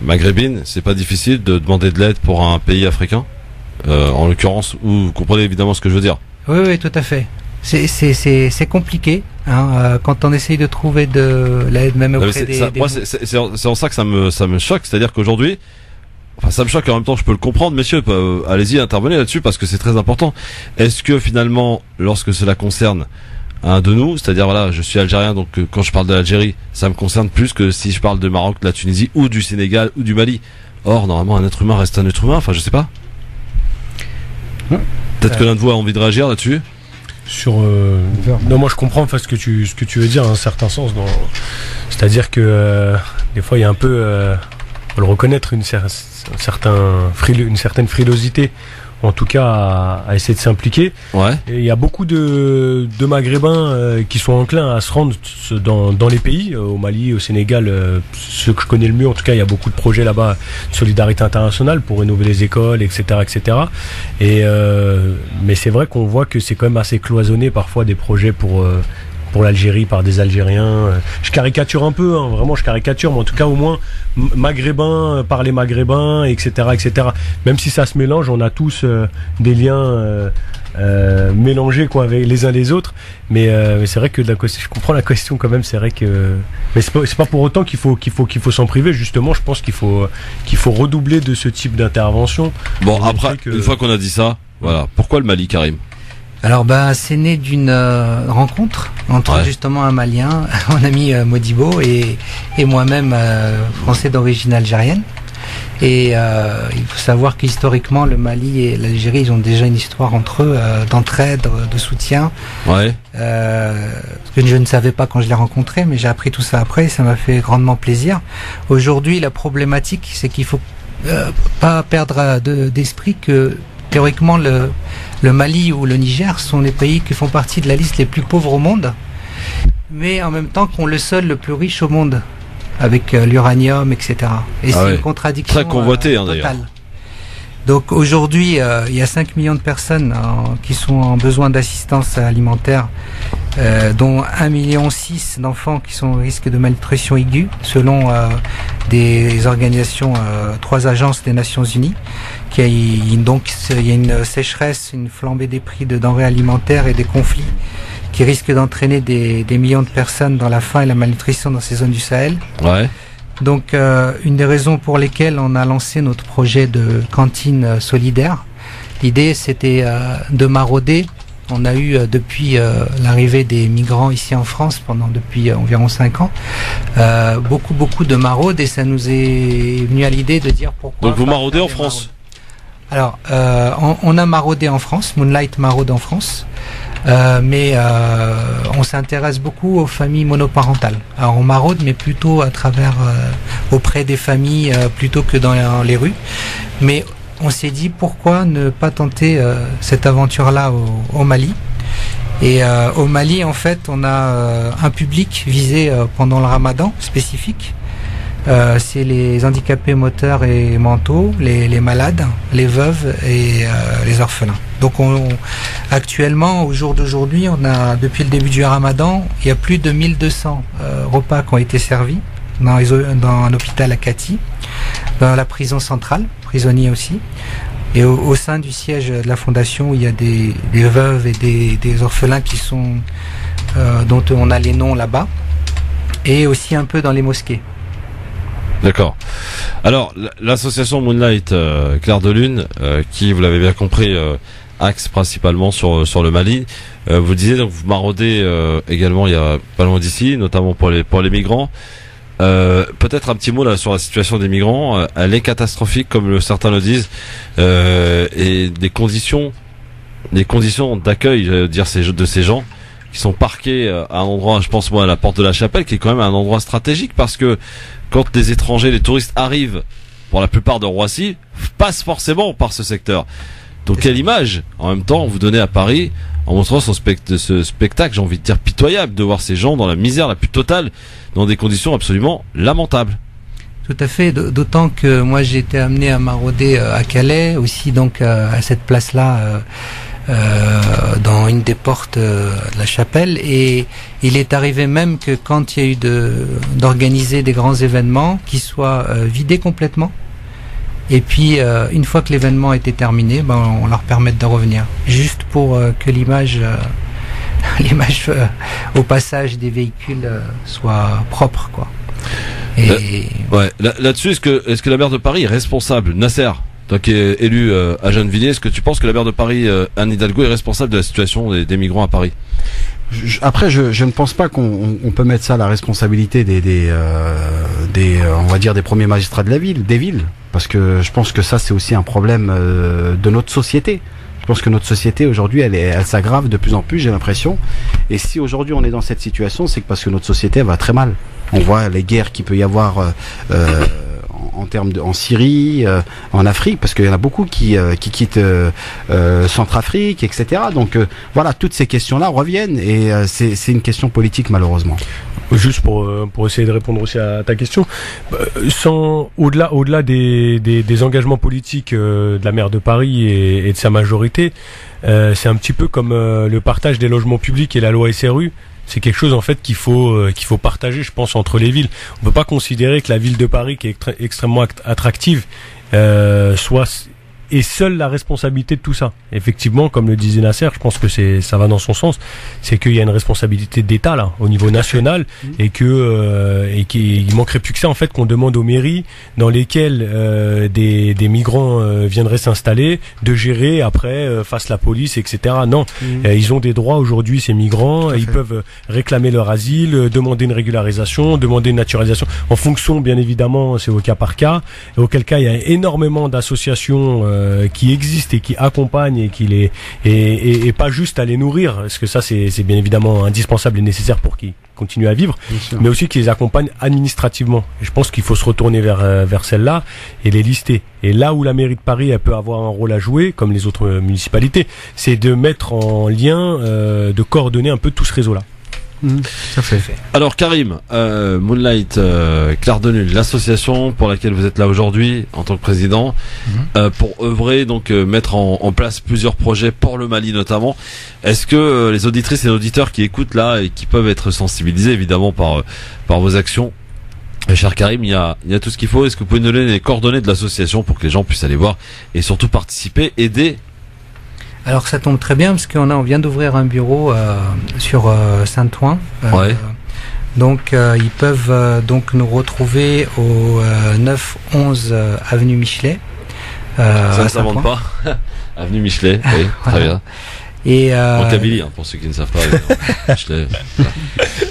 maghrébine, c'est pas difficile de demander de l'aide pour un pays africain, en l'occurrence, vous comprenez évidemment ce que je veux dire.
Oui, tout à fait. C'est compliqué quand on essaye de trouver de l'aide même auprès des...
Moi, c'est en ça que ça me choque, c'est-à-dire qu'aujourd'hui, enfin ça me choque et en même temps je peux le comprendre, messieurs, allez-y, intervenez là-dessus parce que c'est très important. Est-ce que finalement, lorsque cela concerne un de nous, c'est-à-dire voilà, je suis algérien, donc quand je parle de l'Algérie, ça me concerne plus que si je parle de Maroc, de la Tunisie ou du Sénégal ou du Mali. Or, normalement, un être humain reste un être humain, enfin je sais pas. Peut-être que l'un de vous a envie de réagir là-dessus.
Non, moi je comprends ce que tu veux dire dans un certain sens, c'est-à-dire que des fois il y a un peu faut le reconnaître une certaine frilosité en tout cas à essayer de s'impliquer. Et il y a beaucoup de Maghrébins qui sont enclins à se rendre dans les pays, au Mali, au Sénégal, ceux que je connais le mieux. En tout cas, il y a beaucoup de projets là-bas de solidarité internationale pour rénover les écoles, etc., etc. Mais c'est vrai qu'on voit que c'est quand même assez cloisonné parfois des projets pour l'Algérie par des Algériens. Je caricature un peu, vraiment je caricature, mais en tout cas au moins maghrébins par les maghrébins, etc., etc. Même si ça se mélange, on a tous des liens mélangés avec les uns les autres. Mais c'est vrai que je comprends la question quand même. C'est vrai que, mais c'est pas pour autant qu'il faut s'en priver. Justement, je pense qu'il faut redoubler de ce type d'intervention.
Bon, après, une fois qu'on a dit ça, voilà. Pourquoi le Mali, Karim?
Alors c'est né d'une rencontre entre justement un Malien, mon ami Modibo et moi-même français d'origine algérienne. Et il faut savoir qu'historiquement le Mali et l'Algérie, ils ont déjà une histoire entre eux d'entraide, de soutien. Ce que je ne savais pas quand je l'ai rencontré, mais j'ai appris tout ça après et ça m'a fait grandement plaisir. Aujourd'hui, la problématique, c'est qu'il faut pas perdre d'esprit que théoriquement le Mali ou le Niger sont les pays qui font partie de la liste les plus pauvres au monde, mais en même temps qu'on le sol le plus riche au monde, avec l'uranium, etc. Et c'est une contradiction
très convoitée, d'ailleurs.
Donc aujourd'hui, il y a 5 millions de personnes qui sont en besoin d'assistance alimentaire, dont 1,6 million d'enfants qui sont au risque de malnutrition aiguë, selon des organisations, 3 agences des Nations Unies. Donc il y a une sécheresse, une flambée des prix de denrées alimentaires et des conflits qui risquent d'entraîner des millions de personnes dans la faim et la malnutrition dans ces zones du Sahel. Donc une des raisons pour lesquelles on a lancé notre projet de cantine solidaire, l'idée c'était de marauder. On a eu depuis l'arrivée des migrants ici en France depuis environ 5 ans beaucoup de maraudes et ça nous est venu à l'idée de dire pourquoi.
Donc vous maraudez en France?
Alors on a maraudé en France, Moonlight maraude en France. Mais on s'intéresse beaucoup aux familles monoparentales. Alors on maraude, mais plutôt à travers auprès des familles plutôt que dans les rues. Mais on s'est dit pourquoi ne pas tenter cette aventure-là au Mali. Et au Mali, en fait, on a un public visé pendant le Ramadan spécifique. C'est les handicapés moteurs et mentaux, les malades, les veuves et les orphelins. Donc actuellement, au jour d'aujourd'hui, on a, depuis le début du Ramadan, il y a plus de 1200 repas qui ont été servis dans un hôpital à Kati, dans la prison centrale, prisonniers aussi. Et au sein du siège de la fondation, il y a des veuves et des orphelins qui sont dont on a les noms là-bas, et aussi un peu dans les mosquées.
D'accord. Alors, l'association Moonlight Clair de Lune, qui, vous l'avez bien compris, axe principalement sur le Mali, vous disiez, donc vous maraudez également il y a pas loin d'ici, notamment pour les migrants. Peut-être un petit mot là sur la situation des migrants. Elle est catastrophique, comme certains le disent, et des conditions d'accueil, de ces gens qui sont parqués à un endroit, je pense moi à la porte de la Chapelle, qui est quand même un endroit stratégique, parce que quand des étrangers, les touristes arrivent, pour la plupart de Roissy, passent forcément par ce secteur. Donc quelle image, en même temps, vous donnez à Paris, en montrant ce spectacle, j'ai envie de dire pitoyable, de voir ces gens dans la misère la plus totale, dans des conditions absolument lamentables.
Tout à fait, d'autant que moi j'ai été amené à marauder à Calais, aussi donc à cette place-là, dans une des portes de la Chapelle, et il est arrivé même que quand il y a eu d'organiser des grands événements, qu'ils soient vidés complètement, et puis une fois que l'événement était terminé, on leur permette de revenir, juste pour que l'image au passage des véhicules soit propre, quoi. Et
là-dessus, est-ce que la maire de Paris est responsable, Nasser, toi qui es élu à Gennevilliers, est-ce que tu penses que la maire de Paris, Anne Hidalgo, est responsable de la situation des migrants à Paris?
Après, je ne pense pas qu'on peut mettre ça à la responsabilité on va dire des premiers magistrats des villes, parce que je pense que ça c'est aussi un problème de notre société. Je pense que notre société aujourd'hui, elle s'aggrave de plus en plus, j'ai l'impression. Et si aujourd'hui on est dans cette situation, c'est que parce que notre société va très mal. On voit les guerres qu'il peut y avoir en Syrie, en Afrique, parce qu'il y en a beaucoup qui quittent Centrafrique, etc. Donc voilà, toutes ces questions-là reviennent, et c'est une question politique, malheureusement.
Juste pour essayer de répondre aussi à ta question, au-delà des engagements politiques de la maire de Paris et de sa majorité, c'est un petit peu comme le partage des logements publics et la loi SRU. C'est quelque chose en fait qu'il faut partager, je pense, entre les villes. On peut pas considérer que la ville de Paris, qui est extrêmement attractive, est seule la responsabilité de tout ça. Effectivement, comme le disait Nasser, je pense que ça va dans son sens, c'est qu'il y a une responsabilité d'État là, au niveau national, et qu'il manquerait plus que ça en fait, qu'on demande aux mairies dans lesquelles des migrants viendraient s'installer, de gérer après face la police, etc. Non, ils ont des droits aujourd'hui, ces migrants, ils peuvent réclamer leur asile, demander une régularisation, demander une naturalisation, en fonction, bien évidemment, c'est au cas par cas, et auquel cas il y a énormément d'associations qui existent et qui accompagnent et pas juste à les nourrir, parce que ça c'est bien évidemment indispensable et nécessaire pour qu'ils continuent à vivre, mais aussi qui les accompagnent administrativement. Et je pense qu'il faut se retourner vers celles-là et les lister. Et là où la mairie de Paris elle peut avoir un rôle à jouer, comme les autres municipalités, c'est de mettre en lien, de coordonner un peu tout ce réseau-là.
Ça fait. Alors Karim, Moonlight Clair de Lune, l'association pour laquelle vous êtes là aujourd'hui en tant que président, pour œuvrer, donc mettre en place plusieurs projets pour le Mali notamment. Est-ce que les auditrices et auditeurs qui écoutent là et qui peuvent être sensibilisés évidemment par vos actions, cher Karim, il y a tout ce qu'il faut. Est-ce que vous pouvez nous donner les coordonnées de l'association pour que les gens puissent aller voir et surtout participer, aider?
Alors ça tombe très bien parce on vient d'ouvrir un bureau sur Saint-Ouen. Donc ils peuvent donc nous retrouver au 9-11 avenue Michelet.
Ça ne s'invente pas. Avenue Michelet, oui, très bien.
Et
en Kabylie, pour ceux qui ne savent pas.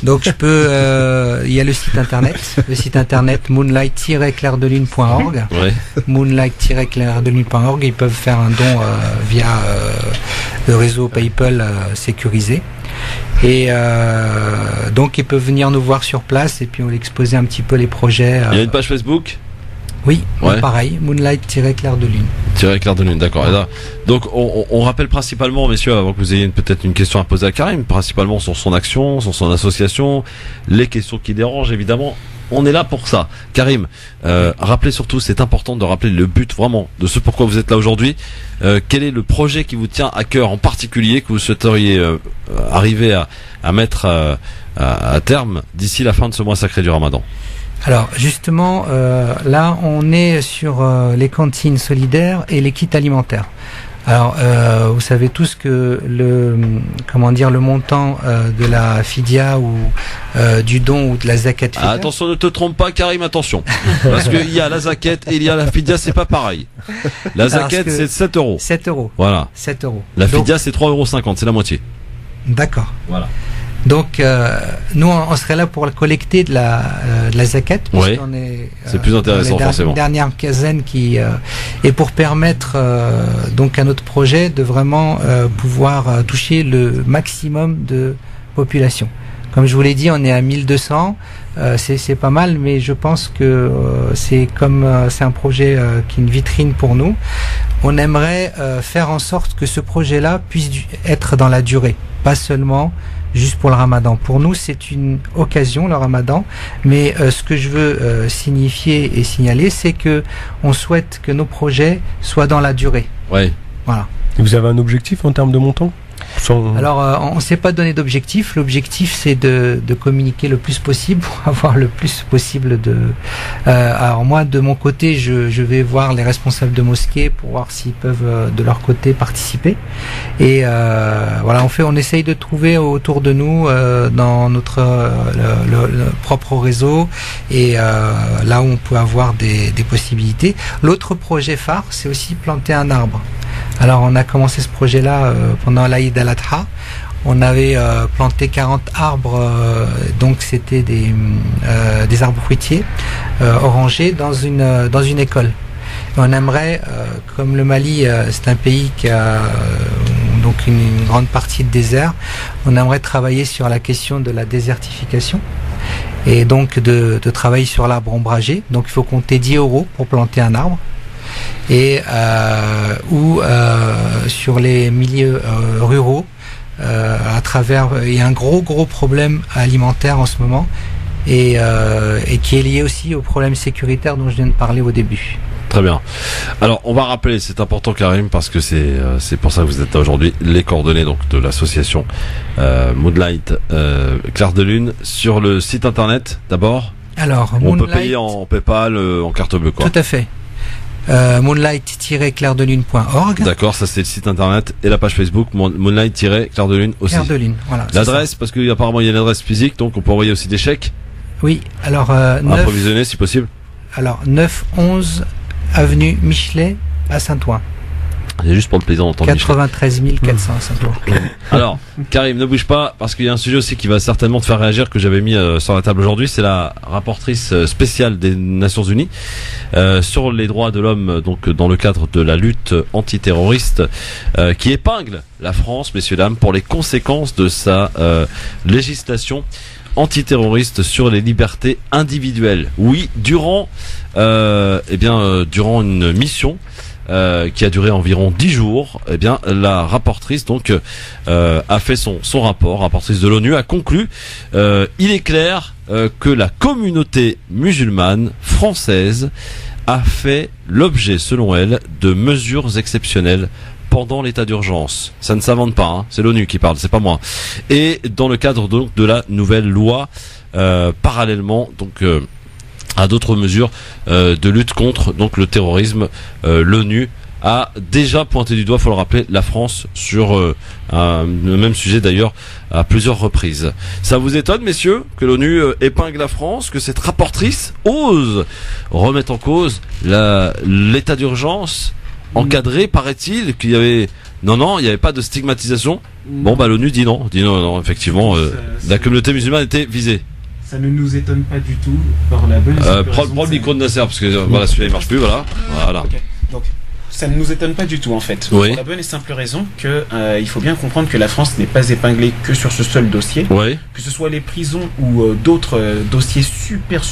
Donc il y a le site internet moonlight-clairdelune.org. Moonlight-clairdelune.org. Ils peuvent faire un don via le réseau PayPal sécurisé. Et donc ils peuvent venir nous voir sur place et puis on va exposer un petit peu les projets.
Il y a une page Facebook?
Oui,
Ouais.
pareil, Moonlight-Clair de Lune.
Clair de Lune, d'accord. Et là, donc on rappelle principalement, messieurs, avant que vous ayez peut-être une question à poser à Karim, principalement sur son action, sur son association, les questions qui dérangent évidemment. On est là pour ça. Karim, rappelez surtout, c'est important de rappeler le but vraiment de ce pourquoi vous êtes là aujourd'hui. Quel est le projet qui vous tient à cœur en particulier, que vous souhaiteriez arriver à mettre à terme d'ici la fin de ce mois sacré du Ramadan?
Alors justement, là on est sur les cantines solidaires et les kits alimentaires. Alors vous savez tous que le montant de la fidia ou du don ou de la zakat.
Attention, ne te trompe pas, Karim, attention, parce qu'il y a la zakat et il y a la fidia, c'est pas pareil. La zakat c'est 7 euros.
7 euros.
Voilà.
7 euros.
La fidia c'est 3,50 €, c'est la moitié.
D'accord.
Voilà.
Donc nous on serait là pour collecter de la zakat,
Ouais.
puisqu'on est
C'est plus intéressant forcément.
Dernière quinzaine qui et pour permettre donc à notre projet de vraiment pouvoir toucher le maximum de population. Comme je vous l'ai dit, on est à 1200, c'est pas mal, mais je pense que c'est un projet qui est une vitrine pour nous. On aimerait faire en sorte que ce projet-là puisse être dans la durée, pas seulement juste pour le Ramadan. Pour nous, c'est une occasion, le Ramadan, mais ce que je veux signifier et signaler, c'est que on souhaite que nos projets soient dans la durée.
Ouais.
Voilà.
Vous avez un objectif en termes de montant?
Alors, on ne s'est pas donné d'objectif. L'objectif, c'est de communiquer le plus possible pour avoir le plus possible de. Alors moi, de mon côté, je vais voir les responsables de mosquées pour voir s'ils peuvent de leur côté participer. Et voilà, on essaye de trouver autour de nous dans notre le propre réseau et là où on peut avoir des possibilités. L'autre projet phare, c'est aussi planter un arbre. Alors on a commencé ce projet-là pendant l'Aïd al-Adha. On avait planté 40 arbres, donc c'était des arbres fruitiers orangers dans une école. Et on aimerait, comme le Mali, c'est un pays qui a donc une grande partie de désert, on aimerait travailler sur la question de la désertification et donc de travailler sur l'arbre ombragé. Donc il faut compter 10 € pour planter un arbre. Et sur les milieux ruraux, à travers, il y a un gros problème alimentaire en ce moment et qui est lié aussi au problème sécuritaire dont je viens de parler au début.
Très bien. Alors, on va rappeler, c'est important, Karim, parce que c'est pour ça que vous êtes là aujourd'hui, les coordonnées donc de l'association Moonlight Clair de Lune sur le site internet d'abord.
Alors,
on peut payer en PayPal, en carte bleue, quoi.
Tout à fait. Moonlight-clairdelune.org.
D'accord, ça c'est le site internet et la page Facebook Moonlight-Clair de Lune aussi.
Clair de Lune, voilà.
L'adresse, parce qu'apparemment il y a une adresse physique, donc on peut envoyer aussi des chèques.
Oui, alors
approvisionner si possible.
Alors 9-11 avenue Michelet à Saint-Ouen.
C'est juste pour le plaisir d'entendre.
93 400 à Saint-Ouen.
Alors, Karim, ne bouge pas, parce qu'il y a un sujet aussi qui va certainement te faire réagir, que j'avais mis sur la table aujourd'hui. C'est la rapportrice spéciale des Nations Unies sur les droits de l'homme, donc dans le cadre de la lutte antiterroriste, qui épingle la France, messieurs dames, pour les conséquences de sa législation antiterroriste sur les libertés individuelles. Oui, durant une mission qui a duré environ 10 jours, eh bien la rapportrice donc a fait son rapport, rapportrice de l'ONU, a conclu il est clair que la communauté musulmane française a fait l'objet, selon elle, de mesures exceptionnelles pendant l'état d'urgence. Ça ne s'invente pas, hein, c'est l'ONU qui parle, c'est pas moi. Et dans le cadre donc de la nouvelle loi, parallèlement donc à d'autres mesures de lutte contre donc le terrorisme, l'ONU a déjà pointé du doigt, faut le rappeler, la France sur le même sujet d'ailleurs à plusieurs reprises. Ça vous étonne, messieurs, que l'ONU épingle la France, que cette rapportrice ose remettre en cause l'état d'urgence encadré, paraît-il, qu'il y avait... Non, il n'y avait pas de stigmatisation. Bon, bah l'ONU dit non, effectivement, la communauté musulmane était visée.
Ça ne nous étonne pas du tout par la bonne
prends le micro de Nasser, parce que voilà, celui-là il marche plus, voilà.
Okay. Donc,
ça ne nous étonne pas du tout en fait.
Oui.
Pour la bonne et simple raison que il faut bien comprendre que la France n'est pas épinglée que sur ce seul dossier.
Oui.
Que ce soit les prisons ou d'autres dossiers super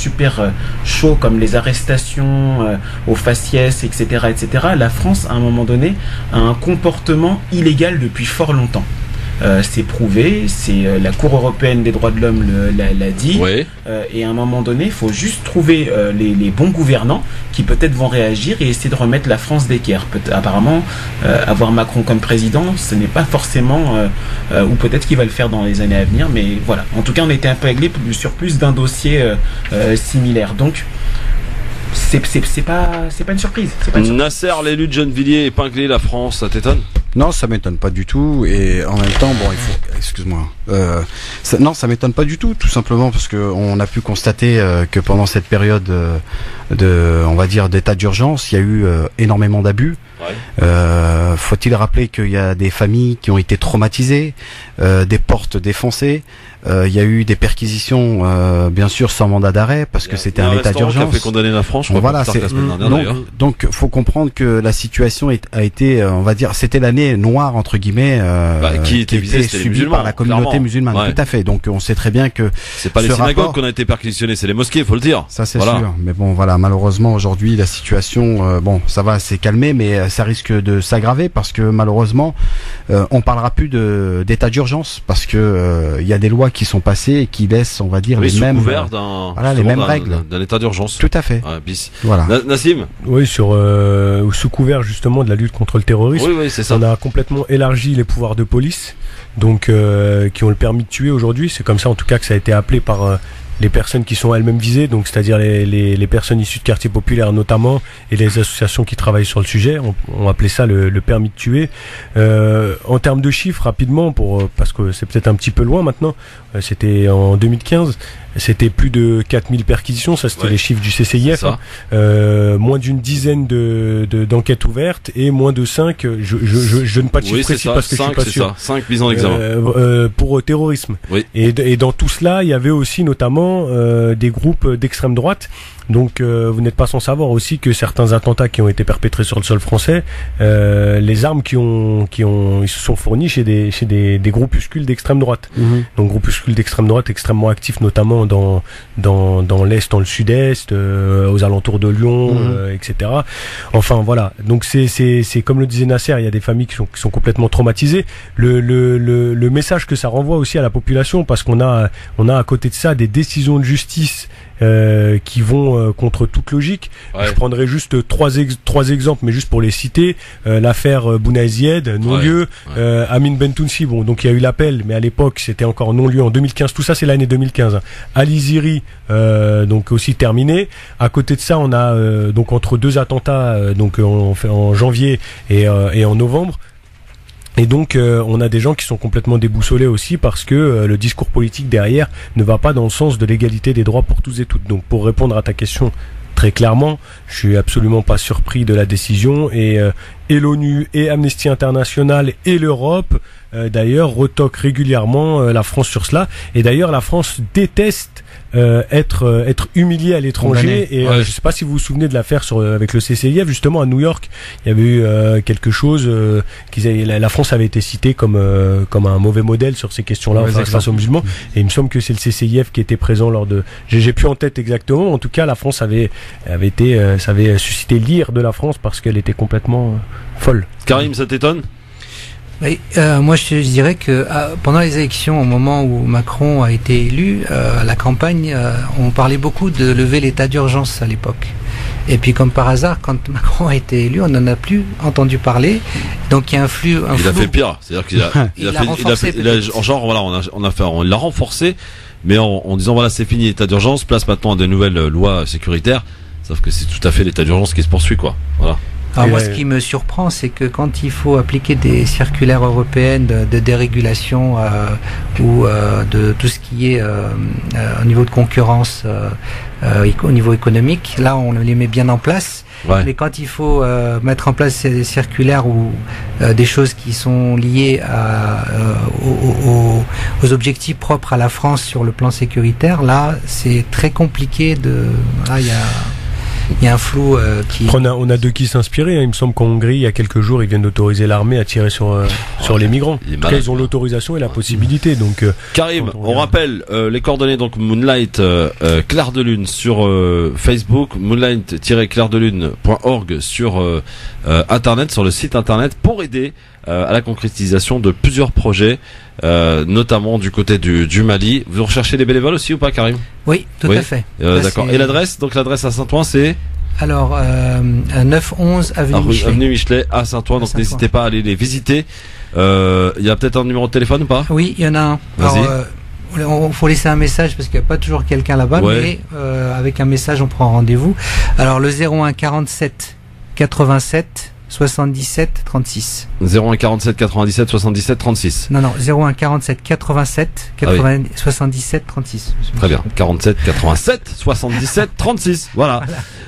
chauds comme les arrestations au faciès, etc., etc. La France, à un moment donné, a un comportement illégal depuis fort longtemps. C'est prouvé, c'est la Cour européenne des droits de l'homme l'a dit.
Oui.
Et à un moment donné, il faut juste trouver les bons gouvernants qui peut-être vont réagir et essayer de remettre la France d'équerre. Apparemment, avoir Macron comme président, ce n'est pas forcément, ou peut-être qu'il va le faire dans les années à venir, mais voilà. En tout cas, on était épinglé sur plus d'un dossier similaire. Donc, c'est pas une surprise.
Nasser, l'élu de Gennevilliers, épinglé la France, ça t'étonne?
Non, ça m'étonne pas du tout, et en même temps, bon, il faut, excuse-moi, non, ça m'étonne pas du tout, tout simplement parce que on a pu constater que pendant cette période on va dire, d'état d'urgence, il y a eu énormément d'abus. Ouais. Faut-il rappeler qu'il y a des familles qui ont été traumatisées, des portes défoncées. Il y a eu des perquisitions, bien sûr, sans mandat d'arrêt, parce que c'était un état d'urgence.
Qui a fait condamner la France,
voilà, donc, faut comprendre que la situation a été, on va dire, c'était l'année noire entre guillemets,
qui était visée,
subie par la communauté musulmane. Ouais. Tout à fait. Donc, on sait très bien que
c'est pas les synagogues qu'on a été perquisitionnés, c'est les mosquées, faut le dire.
Ça, c'est sûr. Mais bon, voilà, malheureusement, aujourd'hui, la situation, bon, ça va, c'est calmé, mais ça risque de s'aggraver parce que malheureusement, on parlera plus d'état d'urgence parce que il y a des lois qui sont passées et qui laissent, on va dire, les mêmes règles
d'un état d'urgence.
Tout à fait.
Ouais, bis.
Voilà.
Nassim.
Oui, sous couvert justement de la lutte contre le terrorisme,
oui, c'est ça.
On a complètement élargi les pouvoirs de police, donc qui ont le permis de tuer aujourd'hui. C'est comme ça, en tout cas, que ça a été appelé par les personnes qui sont elles-mêmes visées, donc c'est-à-dire les personnes issues de quartiers populaires notamment, et les associations qui travaillent sur le sujet, on appelait ça le permis de tuer. En termes de chiffres, rapidement, parce que c'est peut-être un petit peu loin maintenant, c'était en 2015, c'était plus de 4000 perquisitions, ça c'était les chiffres du CCIF, moins d'une dizaine d'enquêtes ouvertes et moins de 5, je ne pas de chiffre précis parce que 5, je suis pas sûr.
5 mises en examen.
Pour terrorisme.
Oui.
Et dans tout cela, il y avait aussi notamment des groupes d'extrême droite. Donc vous n'êtes pas sans savoir aussi que certains attentats qui ont été perpétrés sur le sol français, les armes ils se sont fournis chez des groupuscules d'extrême droite. Donc groupuscules d'extrême droite extrêmement actifs, notamment dans l'est, dans le sud-est, aux alentours de Lyon, etc. Enfin voilà. Donc c'est comme le disait Nasser, il y a des familles qui sont complètement traumatisées. Le message que ça renvoie aussi à la population, parce qu'on a à côté de ça des décisions de justice qui vont contre toute logique. Ouais. Je prendrai juste trois exemples, mais juste pour les citer. L'affaire Bounazied, non-lieu, Amin Bentounsi, bon, donc il y a eu l'appel, mais à l'époque c'était encore non-lieu en 2015. Tout ça c'est l'année 2015. Hein. Ali Ziri, donc aussi terminé. À côté de ça, on a donc entre deux attentats, donc en janvier et en novembre. Et donc on a des gens qui sont complètement déboussolés aussi parce que le discours politique derrière ne va pas dans le sens de l'égalité des droits pour tous et toutes. Donc pour répondre à ta question très clairement, je suis absolument pas surpris de la décision et l'ONU et Amnesty International et l'Europe d'ailleurs retoquent régulièrement la France sur cela. Et d'ailleurs la France déteste être humilié à l'étranger. Et je sais pas si vous vous souvenez de l'affaire avec le CCIF, justement à New York, il y avait eu quelque chose la France avait été citée comme un mauvais modèle sur ces questions-là, face aux musulmans. Et il me semble que c'est le CCIF qui était présent lors de, j'ai plus en tête exactement, en tout cas la France avait suscité l'ire de la France parce qu'elle était complètement folle.
Karim, ça t'étonne?
Oui, moi je dirais que pendant les élections, au moment où Macron a été élu, la campagne, on parlait beaucoup de lever l'état d'urgence à l'époque. Et puis comme par hasard, quand Macron a été élu, on n'en a plus entendu parler. Donc il y a un flou.
Il a fait pire, c'est-à-dire qu'il on l'a renforcé, mais en disant voilà c'est fini l'état d'urgence, place maintenant à de nouvelles lois sécuritaires. Sauf que c'est tout à fait l'état d'urgence qui se poursuit, quoi. Voilà.
Alors moi, ce qui me surprend, c'est que quand il faut appliquer des circulaires européennes de dérégulation ou de tout ce qui est au niveau de concurrence, au niveau économique, là, on les met bien en place. Ouais. Mais quand il faut mettre en place ces circulaires ou des choses qui sont liées aux objectifs propres à la France sur le plan sécuritaire, là, c'est très compliqué de... Là, il y a... il y a un flou qui...
On a de qui s'inspirer, hein. Il me semble qu'en Hongrie, il y a quelques jours, ils viennent d'autoriser l'armée à tirer sur les migrants. En tout cas, ils ont l'autorisation et la possibilité. Donc,
Karim, on rappelle les coordonnées, donc Moonlight Clair de Lune sur Facebook, moonlight-clairdelune.org sur internet, sur le site internet, pour aider à la concrétisation de plusieurs projets, notamment du côté du Mali. Vous recherchez des bénévoles aussi ou pas, Karim?
Oui, tout à fait.
D'accord. Et l'adresse? Donc l'adresse à Saint-Ouen, c'est?
Alors, 9-11 avenue Michelet.
Avenue Michelet à Saint-Ouen, donc n'hésitez pas à aller les visiter. Il y a peut-être un numéro de téléphone ou pas?
Oui, il y en a un.
Vas-y.
Il faut laisser un message parce qu'il n'y a pas toujours quelqu'un là-bas, mais avec un message on prend rendez-vous. Alors le 01 47 87 77 36.
01 47 97 77 36.
Non, 01 47 87 77 36.
Très bien. 47 87 77 36. Voilà.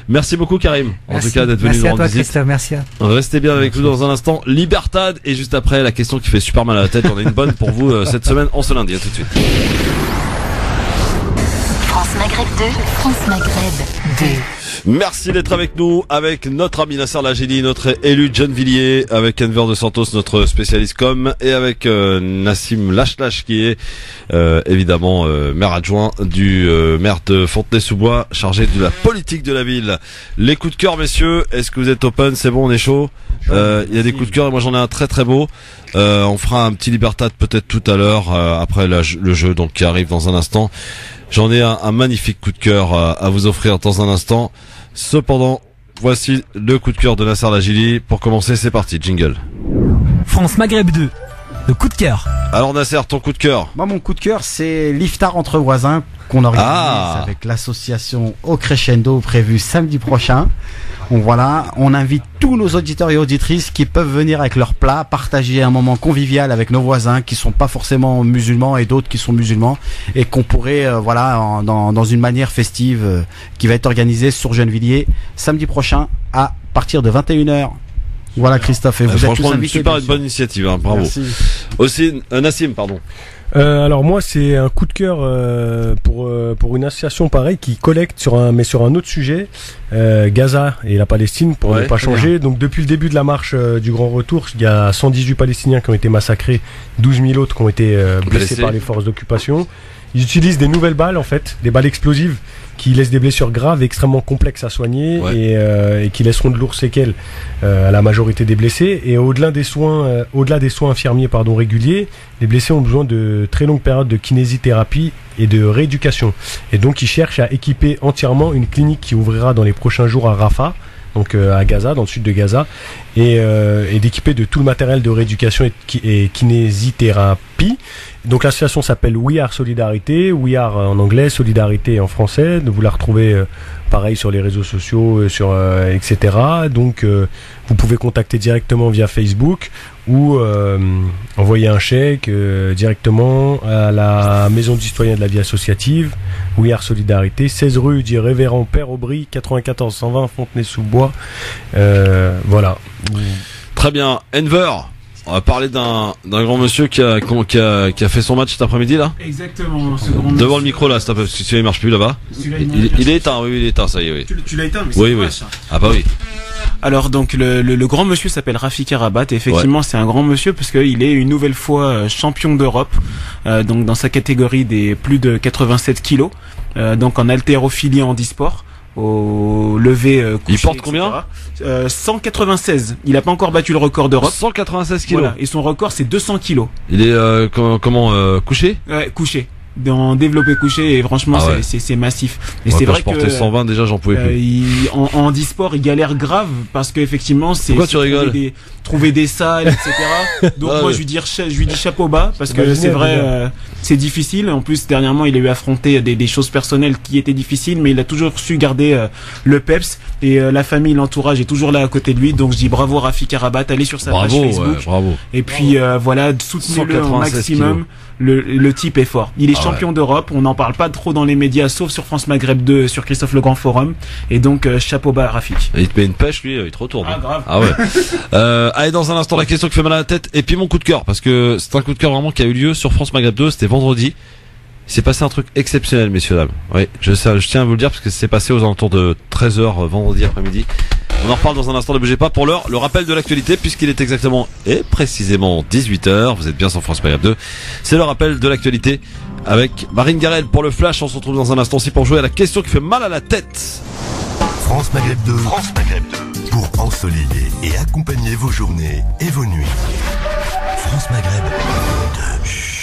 Merci beaucoup, Karim.
Merci.
En tout cas, d'être venu nous rendre visite.
Christophe, merci.
Restez bien avec nous dans un instant. Libertad. Et juste après, la question qui fait super mal à la tête. On a une bonne pour vous cette semaine, en ce lundi. À tout de suite.
France Maghreb 2. France Maghreb 2.
Merci d'être avec nous, avec notre ami Nasser Lajili, notre élu John Villiers, avec Enver de Santos, notre spécialiste com, et avec Nassim Lachlach, qui est évidemment maire adjoint du maire de Fontenay-sous-Bois, chargé de la politique de la ville. Les coups de cœur, messieurs, est-ce que vous êtes open? C'est bon, on est chaud. Il y a des coups de cœur et moi j'en ai un très très beau. On fera un petit Libertad peut-être tout à l'heure, après le jeu donc qui arrive dans un instant. J'en ai un magnifique coup de cœur à vous offrir dans un instant. Cependant, voici le coup de cœur de Nasser Lajili. Pour commencer, c'est parti, jingle.
France Maghreb 2, le coup de cœur.
Alors Nasser, ton coup de cœur?
Moi, mon coup de cœur, c'est l'Iftar entre voisins qu'on organise avec l'association Au Crescendo, prévu samedi prochain. Donc voilà, on invite tous nos auditeurs et auditrices qui peuvent venir avec leurs plats, partager un moment convivial avec nos voisins qui sont pas forcément musulmans et d'autres qui sont musulmans, et qu'on pourrait dans une manière festive qui va être organisée sur Gennevilliers samedi prochain à partir de 21h. Voilà Christophe, et vous êtes tous invités.
Super, une bonne initiative, hein, bravo.
Merci.
Aussi Nassim, pardon.
Alors moi c'est un coup de cœur pour une association pareille qui collecte sur un autre sujet, Gaza et la Palestine, pour ne pas changer. Donc depuis le début de la marche du Grand Retour, il y a 118 Palestiniens qui ont été massacrés, 12 000 autres qui ont été blessés par les forces d'occupation. Ils utilisent des nouvelles balles en fait, des balles explosives qui laissent des blessures graves et extrêmement complexes à soigner, et qui laisseront de lourdes séquelles à la majorité des blessés. Et au-delà des soins infirmiers réguliers, les blessés ont besoin de très longues périodes de kinésithérapie et de rééducation. Et donc ils cherchent à équiper entièrement une clinique qui ouvrira dans les prochains jours à Rafah, donc à Gaza, dans le sud de Gaza, et d'équiper de tout le matériel de rééducation et kinésithérapie. Donc l'association s'appelle We Are Solidarité, We Are en anglais, Solidarité en français. Vous la retrouvez pareil sur les réseaux sociaux, etc. Donc vous pouvez contacter directement via Facebook ou envoyer un chèque directement à la Maison du Citoyen de la Vie Associative, We Are Solidarité, 16 rue du Révérend Père Aubry, 94 120 Fontenay-sous-Bois. Voilà.
Très bien, Enver. On va parler d'un grand monsieur qui a fait son match cet après-midi là.
Exactement.
Devant le micro là, parce que celui-là il marche plus là-bas. Il est éteint, oui, il est éteint, ça y est, oui.
Tu l'as éteint, mais
oui, oui. Ah bah oui.
Alors donc le grand monsieur s'appelle Rafik Arabat, et effectivement c'est un grand monsieur parce qu'il est une nouvelle fois champion d'Europe, donc dans sa catégorie des plus de 87 kilos, donc en haltérophilie handisport. Au lever couché,
il porte combien?
196. Il a pas encore battu le record d'Europe.
196 kilos.
Voilà. Et son record c'est 200 kilos.
Il est couché?
Ouais, couché. Dans développé couché, et franchement c'est massif. Et c'est vrai
je portais 120 déjà, j'en pouvais plus.
En handisport il galère grave parce que effectivement c'est
pourquoi tu rigoles?
Trouver des salles, etc. Donc moi je lui dis chapeau bas parce que c'est vrai, c'est difficile. En plus dernièrement il a eu affronté des choses personnelles qui étaient difficiles, mais il a toujours su garder le peps, et la famille, l'entourage est toujours là à côté de lui. Donc je dis bravo Rafik Arabat, allez sur sa page Facebook,
bravo.
Et puis voilà, soutenez-le au maximum. Le type est fort. Il est champion d'Europe. On n'en parle pas trop dans les médias, sauf sur France Maghreb 2, sur Christophe Le Grand Forum. Et donc, chapeau bas à Rafik.
Et il te met une pêche, lui, il te retourne.
Ah, grave.
Ah ouais. Allez, dans un instant, la question qui fait mal à la tête. Et puis mon coup de cœur, parce que c'est un coup de cœur vraiment qui a eu lieu sur France Maghreb 2. C'était vendredi. Il s'est passé un truc exceptionnel, messieurs dames. Oui, je tiens à vous le dire parce que c'est passé aux alentours de 13h vendredi après-midi. On en reparle dans un instant, ne bougez pas. Pour l'heure, le rappel de l'actualité, puisqu'il est exactement et précisément 18h. Vous êtes bien sur France Maghreb 2. C'est le rappel de l'actualité avec Marine Garel pour le flash. On se retrouve dans un instant aussi pour jouer à la question qui fait mal à la tête.
France Maghreb 2. France Maghreb 2. Pour ensoleiller et accompagner vos journées et vos nuits. France Maghreb 2.